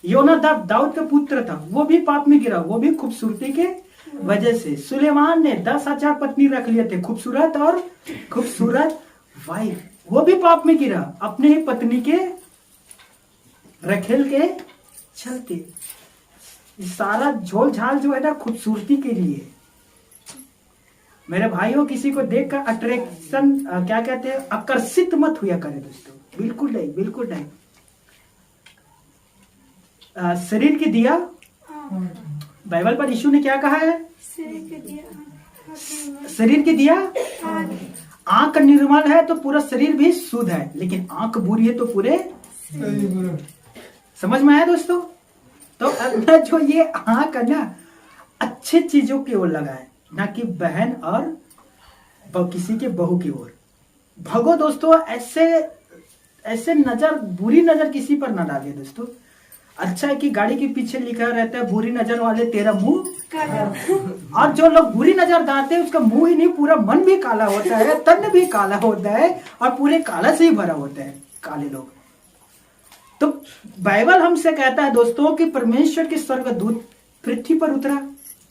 योनादाब दाऊद का पुत्र था, वो भी पाप में गिरा, वो भी खूबसूरती के वजह से। सुलेमान ने 10,000 पत्नी रख लिए थे, खूबसूरत और खूबसूरत वाइफ, वो भी पाप में गिरा, अपने ही पत्नी के रखेल के चलते। सारा झोल झाल जो है ना खूबसूरती के लिए। मेरे भाइयों, किसी को देखकर अट्रैक्शन क्या कहते हैं, आकर्षित मत हुआ करे दोस्तों, बिल्कुल नहीं, बिल्कुल नहीं। शरीर की दिया, बाइबल पर यीशु ने क्या कहा है? शरीर की दिया। आंख निर्मल है तो पूरा शरीर भी शुद्ध है, लेकिन आंख बुरी है तो पूरे। समझ में आया दोस्तों? तो अपना जो ये आंख है ना, अच्छे चीजों की ओर लगाए, ना कि बहन और किसी के बहू की ओर भगो दोस्तों। ऐसे नजर, बुरी नजर किसी पर ना डालिए दोस्तों। अच्छा है कि गाड़ी के पीछे लिखा रहता है बुरी नजर वाले तेरा मुंह काला। और जो लोग बुरी नजर डालते हैं उसका मुंह ही नहीं, पूरा मन भी काला होता है, तन भी काला होता है, और पूरे काला से ही भरा होता है काले लोग। तो बाइबल हमसे कहता है दोस्तों कि परमेश्वर के स्वर्गदूत पृथ्वी पर उतरा,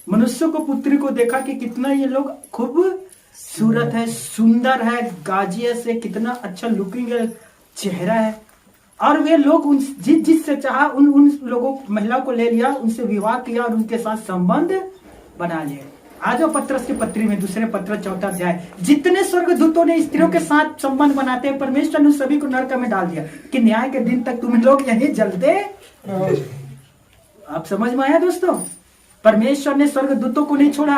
मनुष्यों को पुत्री को देखा कि कितना ये लोग खूबसूरत है, सुंदर है, गाजिया से कितना अच्छा लुकिंग चेहरा है। और वे लोग उन जिससे चाहा उन लोगों महिला को ले लिया, उनसे विवाह किया और उनके साथ संबंध बना लिया। आज पत्रस के पत्री में, दूसरे पत्र 4 अध्याय, जितने स्वर्गदूतों ने स्त्रियों के साथ संबंध बनाते हैं, परमेश्वर ने सभी को नरक में डाल दिया कि न्याय के दिन तक तुम लोग यहीं जलते। आप समझ में आया दोस्तों? परमेश्वर ने स्वर्गदूतों को नहीं छोड़ा।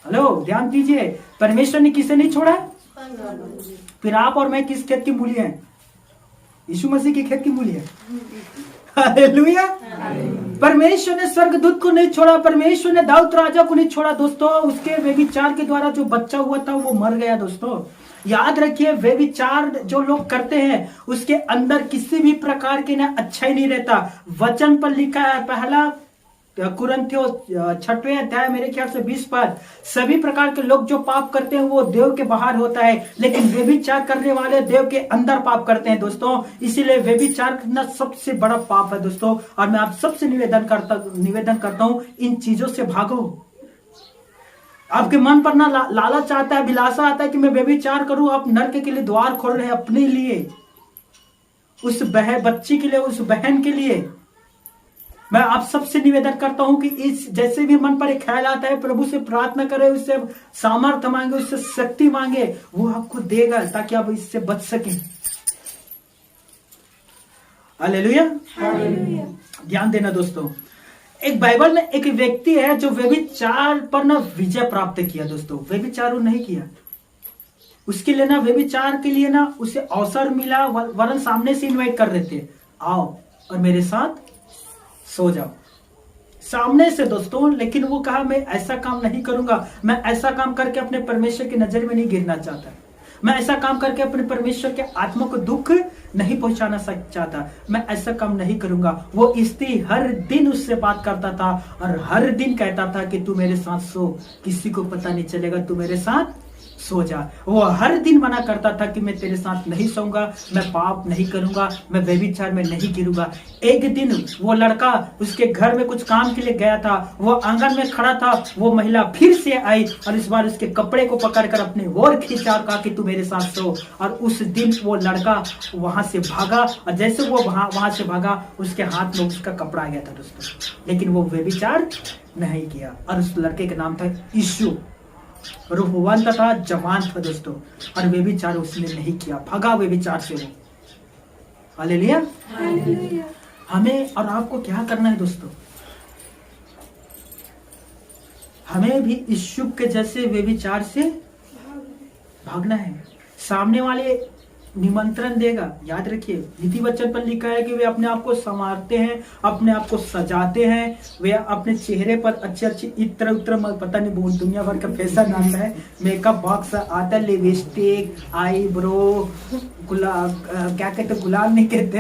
हेलो, ध्यान दीजिए, परमेश्वर ने किसे नहीं छोड़ा? फिर आप और मैं किस खेत की मूली है? यीशु मसीह की खेत की मूली है। हालेलुया। परमेश्वर ने स्वर्गदूत को नहीं छोड़ा, परमेश्वर ने दाऊद राजा को नहीं छोड़ा दोस्तों। उसके व्यभिचार के द्वारा जो बच्चा हुआ था वो मर गया दोस्तों। याद रखिए, व्यभिचार जो लोग करते हैं उसके अंदर किसी भी प्रकार की ना अच्छा ही नहीं रहता। वचन पर लिखा है, पहला कुरिन्थियों 6वें अध्याय मेरे ख्याल से 20 पद, सभी प्रकार के लोग जो पाप करते हैं वो देव के बाहर होता है, लेकिन व्यभिचार करने वाले देव के अंदर पाप करते हैं दोस्तों। इसीलिए व्यभिचार करना सबसे बड़ा पाप है दोस्तों। और मैं आप सबसे निवेदन करता हूं, इन चीजों से भागो। आपके मन पर ना लालच आता है, विलासा आता है कि मैं व्यभिचार करूं, आप नरक के लिए द्वार खोल रहे हैं अपने लिए, उस बच्ची के लिए, उस बहन के लिए। मैं आप सबसे निवेदन करता हूं कि इस जैसे भी मन पर एक ख्याल आता है, प्रभु से प्रार्थना करें, उससे सामर्थ्य मांगे, उससे शक्ति मांगे, वो आपको देगा ताकि आप इससे बच सकें। हालेलुया। ध्यान देना दोस्तों, एक बाइबल में एक व्यक्ति है जो व्यभिचार पर ना विजय प्राप्त किया दोस्तों। व्यभिचार वो नहीं किया, उसके लिए ना व्यभिचार के लिए ना उसे अवसर मिला, वरन सामने से इनवाइट कर रहे थे, आओ और मेरे साथ सो जाओ सामने से दोस्तों। लेकिन वो कहा मैं ऐसा काम नहीं करूंगा, मैं ऐसा काम करके अपने परमेश्वर की नजर में नहीं गिरना चाहता, मैं ऐसा काम करके अपने परमेश्वर के आत्मा को दुख नहीं पहुंचाना चाहता, मैं ऐसा काम नहीं करूंगा। वो स्त्री हर दिन उससे बात करता था और हर दिन कहता था कि तू मेरे साथ सो, किसी को पता नहीं चलेगा, तू मेरे साथ सो जा। वो हर दिन मना करता था कि मैं तेरे साथ नहीं सोऊंगा, मैं पाप नहीं करूंगा, मैं व्यभिचार में नहीं गिरूंगा। एक दिन वो लड़का उसके घर में कुछ काम के लिए गया था, वो आंगन में खड़ा था, वो महिला फिर से आई और इस बार उसके कपड़े को पकड़कर अपने ओर खींचा और कहा कि तू मेरे साथ सो। और उस दिन वो लड़का वहां से भागा और जैसे वो वहां से भागा उसके हाथ में उसका कपड़ा आ गया था दोस्तों, लेकिन वो व्यभिचार नहीं किया। और उस लड़के का नाम था यीशु, रूपवान था, जवान था दोस्तों, और व्यभिचार उसने नहीं किया, भागा व्यभिचार से वो। हालेलुया। हमें और आपको क्या करना है दोस्तों? हमें भी यीशु के जैसे व्यभिचार से भागना है। सामने वाले निमंत्रण देगा, याद रखिए नीति वचन पर लिखा है कि वे अपने आप को संवारते हैं, अपने आप को सजाते हैं, वे अपने चेहरे पर अच्छे अच्छे इत्र उत्र, पता नहीं बहुत दुनिया भर का फैशन आता है, मेकअप बॉक्स आता है, लिपस्टिक, आईब्रो, गुलाब, क्या कहते, गुलाब नहीं कहते,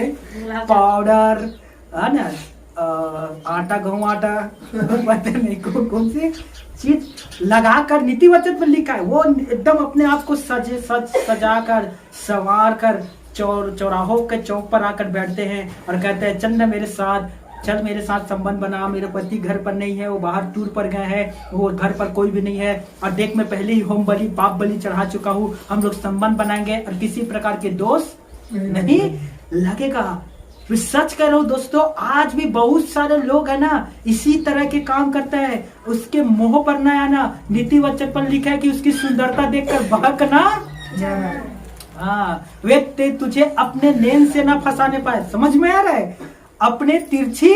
पाउडर है ना, आटा, गेहूं आटा, पता नहीं कौन सी चीज लगाकर, नीति वचन पर लिखा है वो एकदम अपने आप को सजाकर संवार कर चौराहों के चौक पर आकर बैठते हैं और कहते हैं चल मेरे साथ, चल मेरे साथ संबंध बना, मेरे पति घर पर नहीं है, वो बाहर टूर पर गए हैं, वो घर पर कोई भी नहीं है, और देख मैं पहले ही होम बलि पाप बलि चढ़ा चुका हूँ, हम लोग संबंध बनाएंगे और किसी प्रकार के दोष नहीं लगेगा। सच कह रहा हूं दोस्तों, आज भी बहुत सारे लोग है ना इसी तरह के काम करते हैं, उसके मोह पर ना आना। नीति वचन पर लिखा है कि उसकी सुंदरता देखकर बहकना, हाँ, वे तुझे अपने नेन से ना फंसाने पाए। समझ में आ रहा है? अपने तिरछी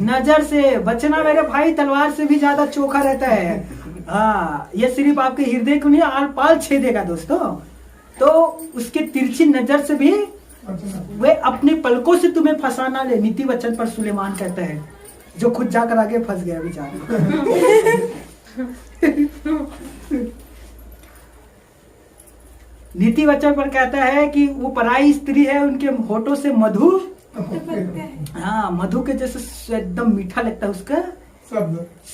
नजर से बचना मेरे भाई, तलवार से भी ज्यादा चोखा रहता है। हाँ, ये सिर्फ आपके हृदय को नहीं आर पार छेदेगा दोस्तों। तो उसके तिरछी नजर से भी वे अपने पलकों से तुम्हें फंसाना ले। नीति वचन पर सुलेमान कहता है, जो खुद जाकर आगे फंस गया बेचारा। नीति वचन पर कहता है कि वो पराई स्त्री है, उनके होठों से मधु, हाँ, मधु के जैसे एकदम मीठा लगता है उसका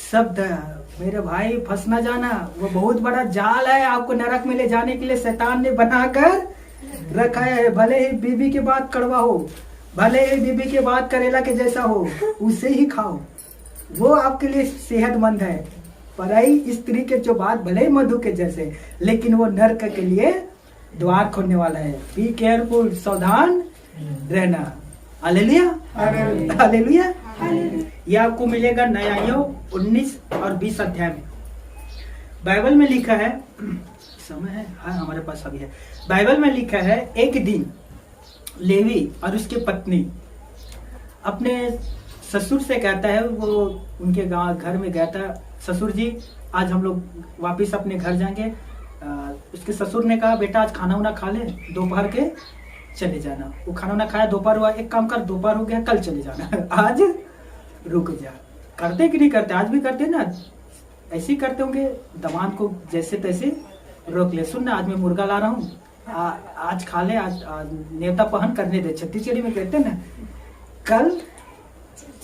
शब्द। मेरे भाई फंस ना जाना, वो बहुत बड़ा जाल है, आपको नरक में ले जाने के लिए शैतान ने बनाकर रखा है। भले ही बीबी की बात कड़वा हो, भले ही बीबी की बात करेला के जैसा हो, उसे ही खाओ, वो आपके लिए सेहतमंद है। पराई स्त्री के जो बात भले ही मधु के जैसे, लेकिन वो नरक के लिए द्वार खोलने वाला है। बी केयरफुल, सावधान रहना। Hallelujah, hallelujah. यह आपको मिलेगा नया योग 19 और 20 अध्याय में। बाइबल में लिखा है, समय है, हाँ हमारे पास अभी है। बाइबल में लिखा है, एक दिन लेवी और उसकी पत्नी अपने ससुर से कहता है, वो उनके गांव घर में गया था, ससुर जी आज हम लोग वापिस अपने घर जाएंगे। उसके ससुर ने कहा बेटा आज खाना वाना खा ले, दोपहर के चले जाना। वो खाना वाना खाया, दोपहर हुआ, एक काम कर दोपहर हो गया, कल चले जाना, आज रुक जा। करते कि नहीं करते? आज भी करते ना, ऐसे ही करते होंगे, दमाद को जैसे तैसे रोक ले। सुन ना, आज मैं मुर्गा ला रहा हूँ, आज खा ले, आज नेवता पहन करने दे, छत्तीसगढ़ी में कहते ना, कल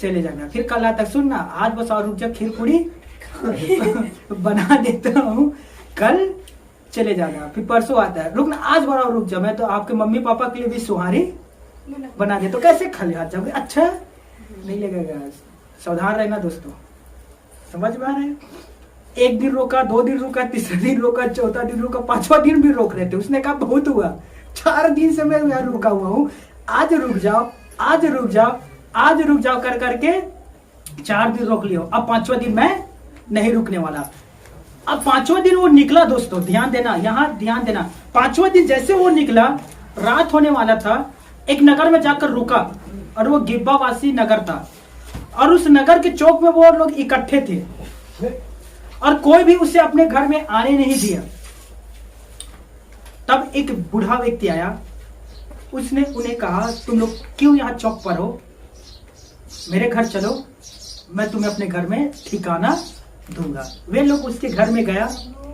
चले जाना। फिर कल आता, सुन ना आज बस और रुक जा, खीर पूरी बना देता हूँ, कल चले जाना। फिर परसों आता है, रुक ना आज बड़ा रुक जा, मैं तो आपके मम्मी पापा के लिए भी सुहारी बना दे। तो कैसे खाली हाथ जाओगे? अच्छा नहीं लगेगा। सावधान रहना दोस्तों, समझ में आ रहे हैं? एक दिन रोका, 2 दिन रोका, तीसरा दिन रोका, चौथा दिन रोका, 5वां दिन भी रोक रहे थे। उसने कहा बहुत हुआ, 4 दिन से मैं यहाँ रुका हुआ हूँ, आज रुक जाओ, आज रुक जाओ, आज रुक जाओ कर करके 4 दिन रोक लियो। अब 5वां दिन मैं नहीं रुकने वाला। अब 5वां दिन वो निकला दोस्तों, ध्यान देना, यहाँ ध्यान देना। 5वां दिन जैसे वो निकला, रात होने वाला था, एक नगर में जाकर रुका, और वो गिब्बावासी नगर था, और उस नगर के चौक में वो लोग इकट्ठे थे, और कोई भी उसे अपने घर में आने नहीं दिया। तब एक बूढ़ा व्यक्ति आया, उसने उन्हें कहा, तुम लोग क्यों यहाँ चौक पर हो? मेरे घर चलो, मैं तुम्हें अपने घर में ठिकाना दूंगा। वे लोग उसके घर में गया।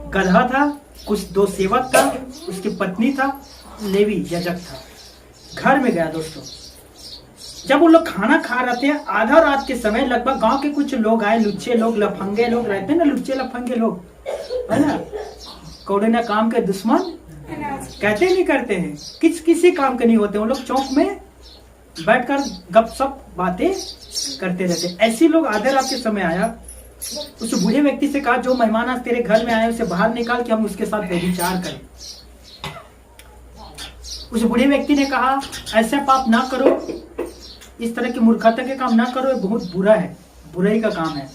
गधा था, कुछ 2 सेवक था, उसकी पत्नी था, लेवी याजक था। घर में गया दोस्तों। जब वो लोग खाना खा रहे थे, आधा रात के समय, लगभग गांव के कुछ लोग आए, लुच्चे लोग, लफंगे लोग रहते हैं ना, लुच्चे लफंगे लोग, है ना, कौड़े ना काम के दुश्मन कहते नहीं करते हैं, किसी काम के नहीं होते। वो लोग चौक में बैठकर गपशप बातें करते रहते। ऐसे लोग आधे रात के समय आया, उस बूढ़े व्यक्ति से कहा, जो मेहमान आज तेरे घर में आए उसे बाहर निकाल के हम उसके साथ व्यभिचार करें। उस बूढ़े व्यक्ति ने कहा, ऐसा पाप ना करो, इस तरह की मूर्खता के काम ना करो, ये बहुत बुरा है, बुराई का काम है।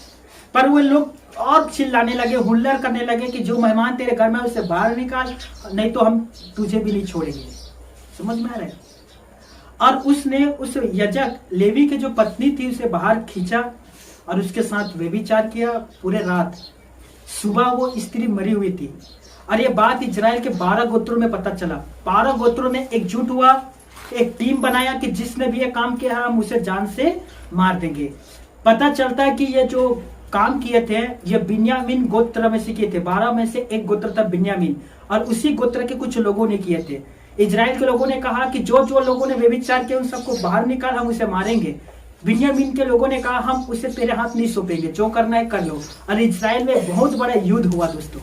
पर वो लोग और चिल्लाने लगे, हुल्लड़ करने लगे कि जो मेहमान तेरे घर में उसे बाहर निकाल, नहीं तो हम तुझे भी नहीं छोड़ेंगे। समझ में आ रहा है? और उसने उस याजक लेवी की जो पत्नी थी उसे बाहर खींचा और उसके साथ व्यभिचार किया पूरे रात। सुबह वो स्त्री मरी हुई थी, और ये बात इजराइल के 12 गोत्रों में पता चला। 12 गोत्रों ने एकजुट हुआ, एक टीम बनाया कि जिसने भी ये काम किया हम उसे जान से मार देंगे। पता चलता है कि ये जो काम किए थे ये बिन्यामीन गोत्र में से किए थे। 12 में से एक गोत्र था बिन्यामीन, और उसी गोत्र के कुछ लोगों ने किए थे। इजराइल के लोगों ने कहा कि जो जो लोगों ने व्यभिचार किया उन सबको बाहर निकाल, हम उसे मारेंगे। बिन्यामीन के लोगों ने कहा, हम उसे तेरे हाथ नहीं सौंपेंगे, जो करना है कर लो। और इजराइल में बहुत बड़ा युद्ध हुआ दोस्तों,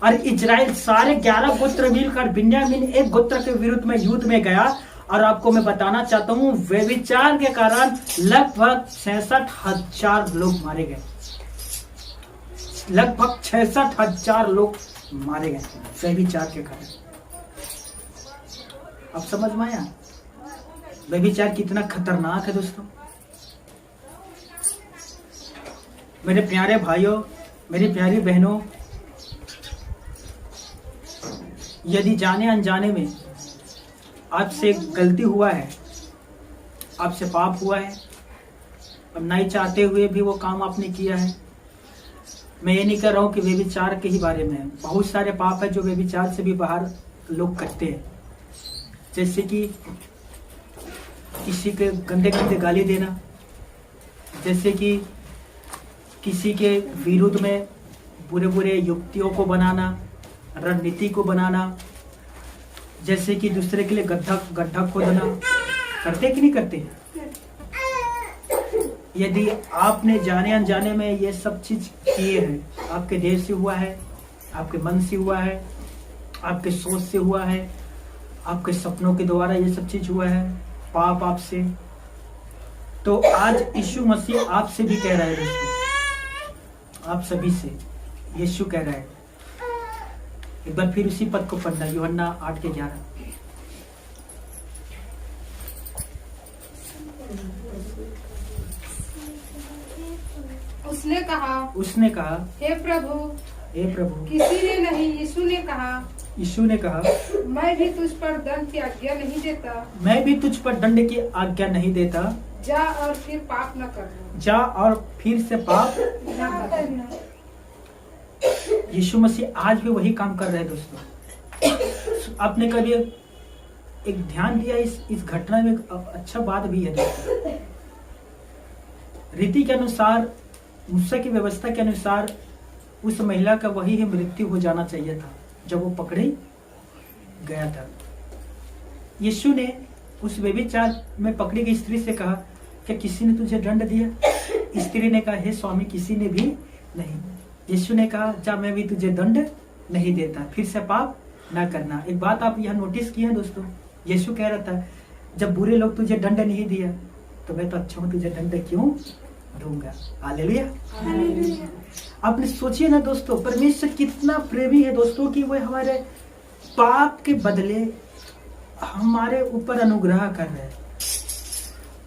और इजराइल सारे 11 गोत्र मिलकर बिन्यामीन एक गोत्र के विरुद्ध में युद्ध में गया। और आपको मैं बताना चाहता हूं, व्यभिचार के कारण लगभग 66,000 लोग मारे गए। लगभग 66,000 लोग मारे गए व्यभिचार के कारण। अब समझ में आया व्यभिचार कितना खतरनाक है दोस्तों। मेरे प्यारे भाइयों, मेरी प्यारी बहनों, यदि जाने अनजाने में आपसे गलती हुआ है, आपसे पाप हुआ है, और नहीं चाहते हुए भी वो काम आपने किया है, मैं ये नहीं कह रहा हूं कि व्यभिचार के ही बारे में, बहुत सारे पाप है जो व्यभिचार से भी बाहर लोग करते हैं। जैसे कि किसी के गंदे गंदे गाली देना, जैसे कि किसी के विरुद्ध में बुरे बुरे युक्तियों को बनाना, रणनीति को बनाना, जैसे कि दूसरे के लिए गड्ढा खोदना। करते कि नहीं करते? यदि आपने जाने अनजाने में ये सब चीज किए हैं, आपके देह से हुआ है, आपके मन से हुआ है, आपके सोच से हुआ है, आपके सपनों के द्वारा ये सब चीज हुआ है, पाप आपसे, तो आज यीशु मसीह आपसे भी कह रहा है दोस्तों, आप सभी से यीशु कह रहा है। एक बार फिर उसी पद को पढ़ना, यूहन्ना 8:11। उसने कहा, हे प्रभु, किसी ने नहीं, यीशु ने कहा, मैं भी तुझ पर दंड की आज्ञा नहीं देता, मैं भी तुझ पर दंड की आज्ञा नहीं देता, जा और फिर पाप न करना, जा और फिर से पाप न करना। यीशु मसीह आज भी वही काम कर रहे हैं दोस्तों। आपने कभी एक ध्यान दिया इस घटना में एक अच्छा बात भी है दोस्तों। रीति के अनुसार, मूसा की व्यवस्था के अनुसार उस महिला का वही ही मृत्यु हो जाना चाहिए था जब वो पकड़े गया था। यीशु ने उस व्यभिचार में पकड़ी गई स्त्री से कहा, क्या किसी ने तुझे दंड दिया? स्त्री ने कहा, हे स्वामी, किसी ने भी नहीं। यीशु ने कहा, जा मैं भी तुझे दंड नहीं देता, फिर से पाप ना करना। एक बात आप यहाँ नोटिस किया दोस्तों, यीशु कह रहा था, जब बुरे लोग तुझे दंड नहीं दिया तो मैं तो अच्छा हूँ, तुझे दंड क्यों दूंगा। हालेलुया। आपने सोचिए ना दोस्तों, परमेश्वर कितना प्रेमी है दोस्तों कि वह हमारे पाप के बदले हमारे ऊपर अनुग्रह कर रहे हैं।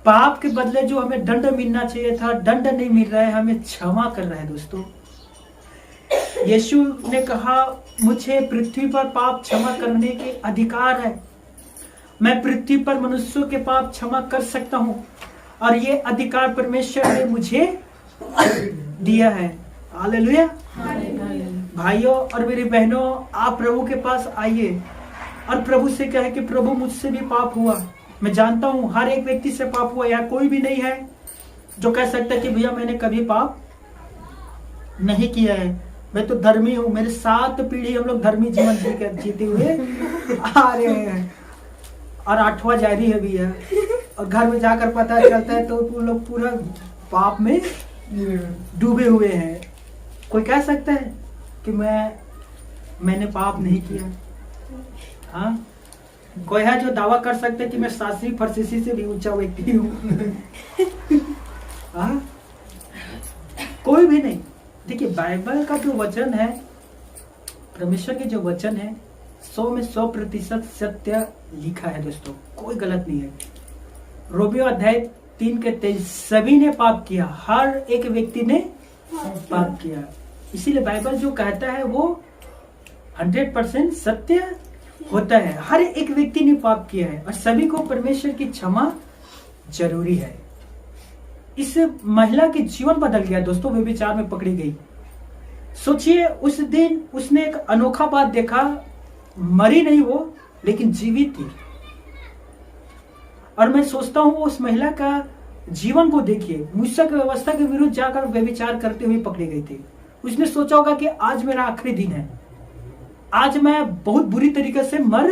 पाप के बदले जो हमें दंड मिलना चाहिए था, दंड नहीं मिल रहा है, हमें क्षमा कर रहा है दोस्तों। यीशु ने कहा, मुझे पृथ्वी पर पाप क्षमा करने के अधिकार है। मैं पृथ्वी पर मनुष्यों के पाप क्षमा कर सकता हूं और ये अधिकार परमेश्वर ने मुझे दिया है। हालेलुया। भाइयों और मेरी बहनों, आप प्रभु के पास आइए और प्रभु से कहे कि प्रभु मुझसे भी पाप हुआ। मैं जानता हूं हर एक व्यक्ति से पाप हुआ। यहाँ कोई भी नहीं है जो कह सकता है कि भैया मैंने कभी पाप नहीं किया है, मैं तो धर्मी हूं। मेरे 7 पीढ़ी हम लोग धर्मी जीवन जीते हुए आ रहे हैं और 8वां जारी है भैया। और घर में जाकर पता चलता है तो वो लोग पूरा पाप में डूबे हुए हैं। कोई कह सकता है कि मैंने पाप नहीं किया? हाँ, कोई है जो दावा कर सकते है कि मैं शास्त्री फरसीसी से भी ऊंचा व्यक्ति हूँ? हाँ, कोई भी नहीं। देखिए, बाइबल का जो वचन है, परमेश्वर के जो वचन है, 100 में 100% सत्य लिखा है दोस्तों, कोई गलत नहीं है। रोमियो अध्याय 3 के 23, सभी ने पाप किया, हर एक व्यक्ति ने पाप किया। इसीलिए बाइबल जो कहता है वो 100% सत्य होता है। हर एक व्यक्ति ने पाप किया है और सभी को परमेश्वर की क्षमा जरूरी है। इस महिला के जीवन बदल गया दोस्तों, व्यभिचार में पकड़ी गई। सोचिए, उस दिन उसने एक अनोखा बात देखा, मरी नहीं वो, लेकिन जीवित थी। और मैं सोचता हूं उस महिला का जीवन को देखिए, मूसा की व्यवस्था के विरुद्ध जाकर व्यभिचार करते हुए पकड़ी गई थी। उसने सोचा होगा कि आज मेरा आखिरी दिन है, आज मैं बहुत बुरी तरीके से मर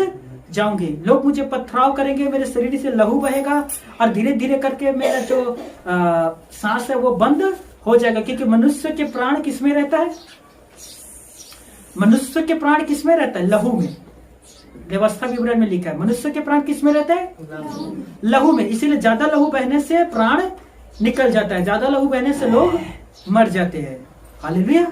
जाऊंगी, लोग मुझे पथराव करेंगे, मेरे शरीर से लहू बहेगा और धीरे धीरे करके मेरा जो सांस है वो बंद हो जाएगा। क्योंकि मनुष्य के प्राण किसमें रहता है? मनुष्य के प्राण किसमें रहता है? लहू में। व्यवस्था विवरण में लिखा है मनुष्य के प्राण किसमें रहते हैं? लहू में। इसीलिए ज्यादा लहू बहने से प्राण निकल जाता है, ज्यादा लहू बहने से लोग मर जाते हैं। हालेलुया।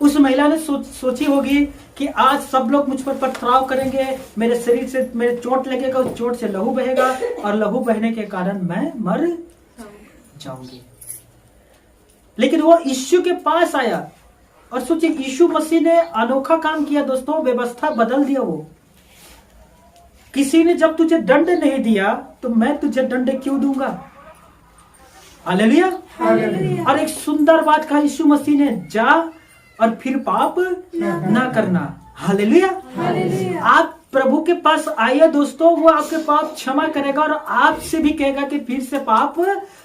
उस महिला ने सोची होगी कि आज सब लोग मुझ पर पथराव करेंगे, मेरे शरीर से मेरे चोट लगेगा, उस चोट से लहू बहेगा और लहू बहने के कारण मैं मर जाऊंगी। लेकिन वो यीशु के पास आया और सोचिए, यीशु मसीह ने अनोखा काम किया दोस्तों, व्यवस्था बदल दिया। वो किसी ने जब तुझे दंड नहीं दिया तो मैं तुझे दंड क्यों दूंगा? हालेलुया। और एक सुंदर बात कहा यीशु मसीह ने, जा और फिर पाप ना करना। हालेलुया। आप प्रभु के पास आइए दोस्तों, वो आपके पाप क्षमा करेगा और आपसे भी कहेगा कि फिर से पाप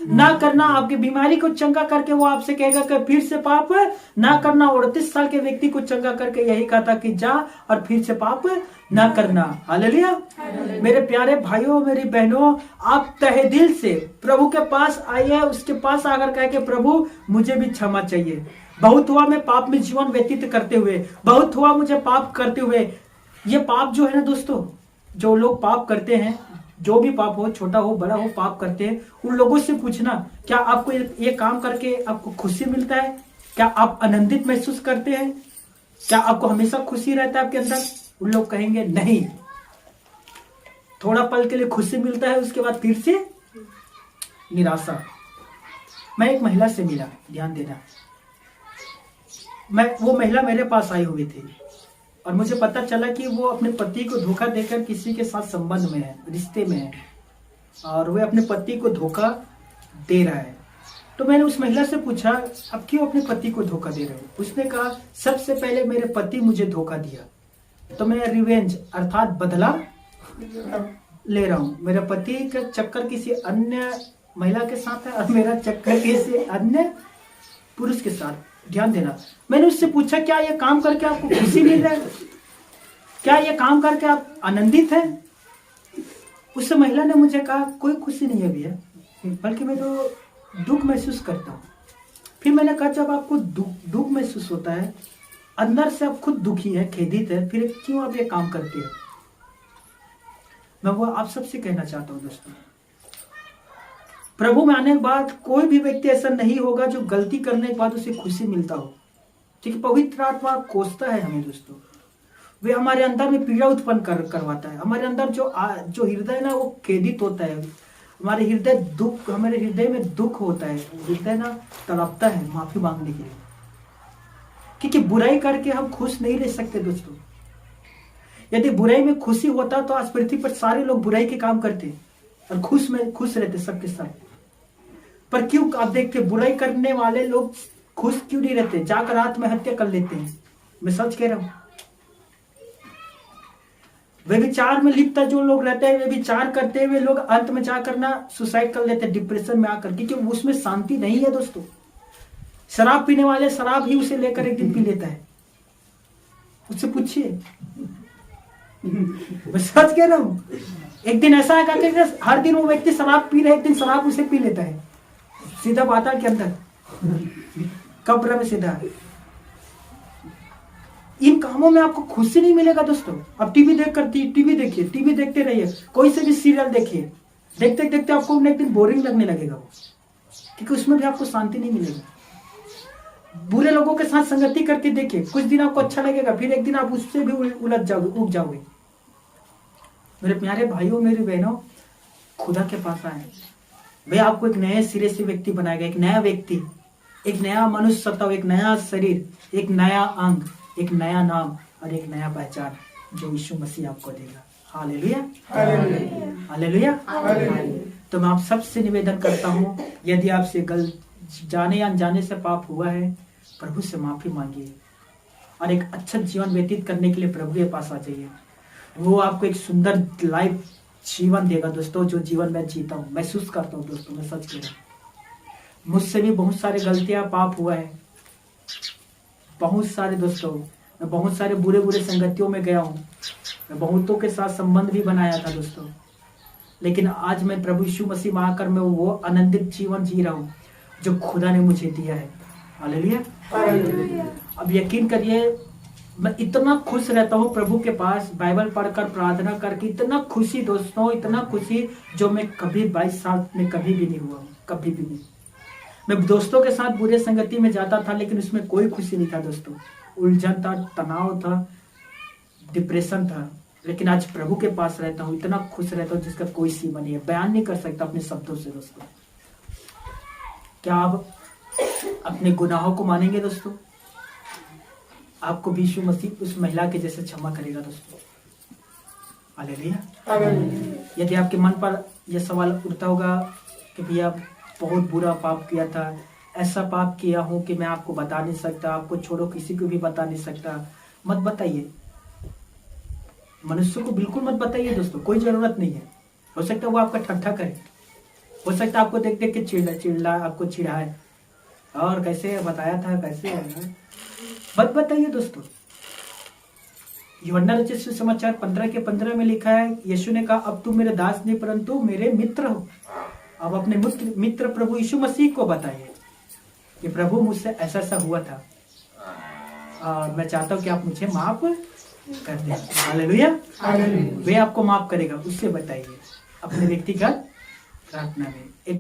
ना करना। आपकी बीमारी को चंगा करके वो आपसे कहेगा कि फिर से पाप ना करना। 38 साल के व्यक्ति को चंगा करके यही कहा था कि जा और फिर से पाप ना करना। हालेलुया। मेरे प्यारे भाइयों, मेरी बहनों, आप तहे दिल से प्रभु के पास आइए, उसके पास आकर कहे कि प्रभु मुझे भी क्षमा चाहिए। बहुत हुआ मैं पाप में जीवन व्यतीत करते हुए, बहुत हुआ मुझे पाप करते हुए। ये पाप जो है ना दोस्तों, जो लोग पाप करते हैं, जो भी पाप हो, छोटा हो बड़ा हो, पाप करते हैं, उन लोगों से पूछना, क्या आपको ये काम करके आपको खुशी मिलता है? क्या आप आनंदित महसूस करते हैं? क्या आपको हमेशा खुशी रहता है आपके अंदर? उन लोग कहेंगे नहीं। थोड़ा पल के लिए खुशी मिलता है, उसके बाद फिर से निराशा। मैं एक महिला से मिला, ध्यान देना, वो महिला मेरे पास आई हुई थी और मुझे पता चला कि वो अपने पति को धोखा देकर किसी के साथ संबंध में है, रिश्ते में है, और वह अपने पति को धोखा दे रहा है। तो मैंने उस महिला से पूछा, अब क्यों अपने पति को धोखा दे रहे हो? उसने कहा, सबसे पहले मेरे पति मुझे धोखा दिया तो मैं रिवेंज अर्थात बदला ले रहा हूँ। मेरे पति का चक्कर किसी अन्य महिला के साथ है और मेरा चक्कर किसी अन्य पुरुष के साथ। ध्यान देना, मैंने उससे पूछा, क्या ये काम करके आपको खुशी मिल रहा है? क्या ये काम करके आप आनंदित हैं? उस महिला ने मुझे कहा, कोई खुशी नहीं है भैया, बल्कि मैं तो दुख महसूस करता हूँ। फिर मैंने कहा, जब आपको दुख महसूस होता है, अंदर से आप खुद दुखी है, खेदित है, फिर क्यों आप ये काम करते हो? मैं वो आप सबसे कहना चाहता हूँ दोस्तों, प्रभु में आने के बाद कोई भी व्यक्ति ऐसा नहीं होगा जो गलती करने के बाद उसे खुशी मिलता हो। ठीक है, पवित्र आत्मा कोसता है हमें दोस्तों, वे हमारे अंदर में पीड़ा उत्पन्न करवाता है। हमारे अंदर जो हृदय ना वो खेदित होता है, हमारे हृदय में दुख होता है, हृदय ना तड़पता है माफी मांगने के लिए, क्योंकि बुराई करके हम खुश नहीं रह सकते दोस्तों। यदि बुराई में खुशी होता तो आज पृथ्वी पर सारे लोग बुराई के काम करते और खुश रहते सबके सब। पर क्यों आप देखते बुराई करने वाले लोग खुश क्यों नहीं रहते, जाकर रात में हत्या कर लेते हैं। मैं सच कह रहा हूं। व्यभिचार में लिप्त जो लोग रहते हैं, व्यभिचार करते हुए लोग अंत में जाकर ना सुसाइड कर लेते हैं डिप्रेशन में आकर, क्योंकि उसमें शांति नहीं है दोस्तों। शराब पीने वाले शराब ही उसे लेकर एक दिन पी लेता है, उससे पूछिए। मैं सच कह रहा हूं। एक दिन ऐसा है कि हर दिन वो व्यक्ति शराब पी रहा है, एक दिन शराब उसे पी लेता है, सीधा पाताल के अंदर, कब्र में सीधा। इन कामों में आपको खुशी नहीं मिलेगा दोस्तों। अब टीवी देखिए, टीवी देखते रहिए, कोई से भी सीरियल देखिए, देखते देखते आपको एक दिन बोरिंग लगने लगेगा वो, क्योंकि उसमें भी आपको शांति नहीं मिलेगा। बुरे लोगों के साथ संगति करके देखिए, कुछ दिन आपको अच्छा लगेगा, फिर एक दिन आप उससे भी उलझ जाओगे, उग जाओगे। मेरे प्यारे भाइयों, मेरी बहनों, खुदा के पास आए, वे आपको एक नए सिरे से व्यक्ति बनाएगा, एक नया व्यक्ति, एक नया मनुष्य सत्ता, एक नया शरीर, एक नया अंग, एक नया नाम और एक नया पहचान जो यीशु मसीह आपको देगा। Hallelujah, hallelujah. तो मैं आप सबसे निवेदन करता हूँ, यदि आपसे जाने या अनजाने से पाप हुआ है, प्रभु से माफी मांगिए और एक अच्छा जीवन व्यतीत करने के लिए प्रभु के पास आ जाइए। वो आपको एक सुंदर लाइफ जीवन देगा दोस्तों, जो जीवन मैं जीता हूँ, महसूस करता हूँ दोस्तों। मैं सच कह रहा हूँ, मुझसे भी बहुत सारे गलतियां पाप हुआ है, बहुत सारे दोस्तों। मैं बहुत सारे बुरे बुरे संगतियों में गया हूँ, मैं बहुतों के साथ संबंध भी बनाया था दोस्तों, लेकिन आज मैं प्रभु यीशु मसीह में आकर मैं वो आनंदित जीवन जी रहा हूँ जो खुदा ने मुझे दिया है। हालेलुया। अब यकीन करिए, मैं इतना खुश रहता हूँ प्रभु के पास बाइबल पढ़कर, प्रार्थना करके, इतना खुशी दोस्तों, इतना खुशी जो मैं कभी 22 साल में कभी भी नहीं हुआ हूँ, कभी भी नहीं। मैं दोस्तों के साथ बुरे संगति में जाता था, लेकिन उसमें कोई खुशी नहीं था दोस्तों, उलझन था, तनाव था, डिप्रेशन था। लेकिन आज प्रभु के पास रहता हूँ, इतना खुश रहता हूँ जिसका कोई सीमा नहीं है, बयान नहीं कर सकता अपने शब्दों से दोस्तों। क्या आप अपने गुनाहों को मानेंगे दोस्तों? आपको यीशु मसीह उस महिला के जैसे क्षमा करेगा दोस्तों। हालेलुया। यदि आपके मन पर यह सवाल उठता होगा कि भैया बहुत बुरा पाप किया था, ऐसा पाप किया हूं कि मैं आपको बता नहीं सकता, आपको छोड़ो किसी को भी बता नहीं सकता, मत बताइए। मनुष्य को बिल्कुल मत बताइए दोस्तों, कोई जरूरत नहीं है। हो सकता है वो आपका ठट्ठा करे, हो सकता है आपको देख देख के चिल्ला आपको चिढ़ाए, और कैसे बताया था, कैसे है, मत बताइए दोस्तों। यूहन्ना रचित सुसमाचार 15:15 में लिखा है, यीशु ने कहा, अब तुम मेरे दास नहीं परंतु मेरे मित्र हो। अब अपने मित्र प्रभु यीशु मसीह को बताइए कि प्रभु मुझसे ऐसा ऐसा हुआ था और मैं चाहता हूं कि आप मुझे माफ कर दें। हालेलुया। वे आपको माफ करेगा, उससे बताइए अपने व्यक्तिगत प्रार्थना में।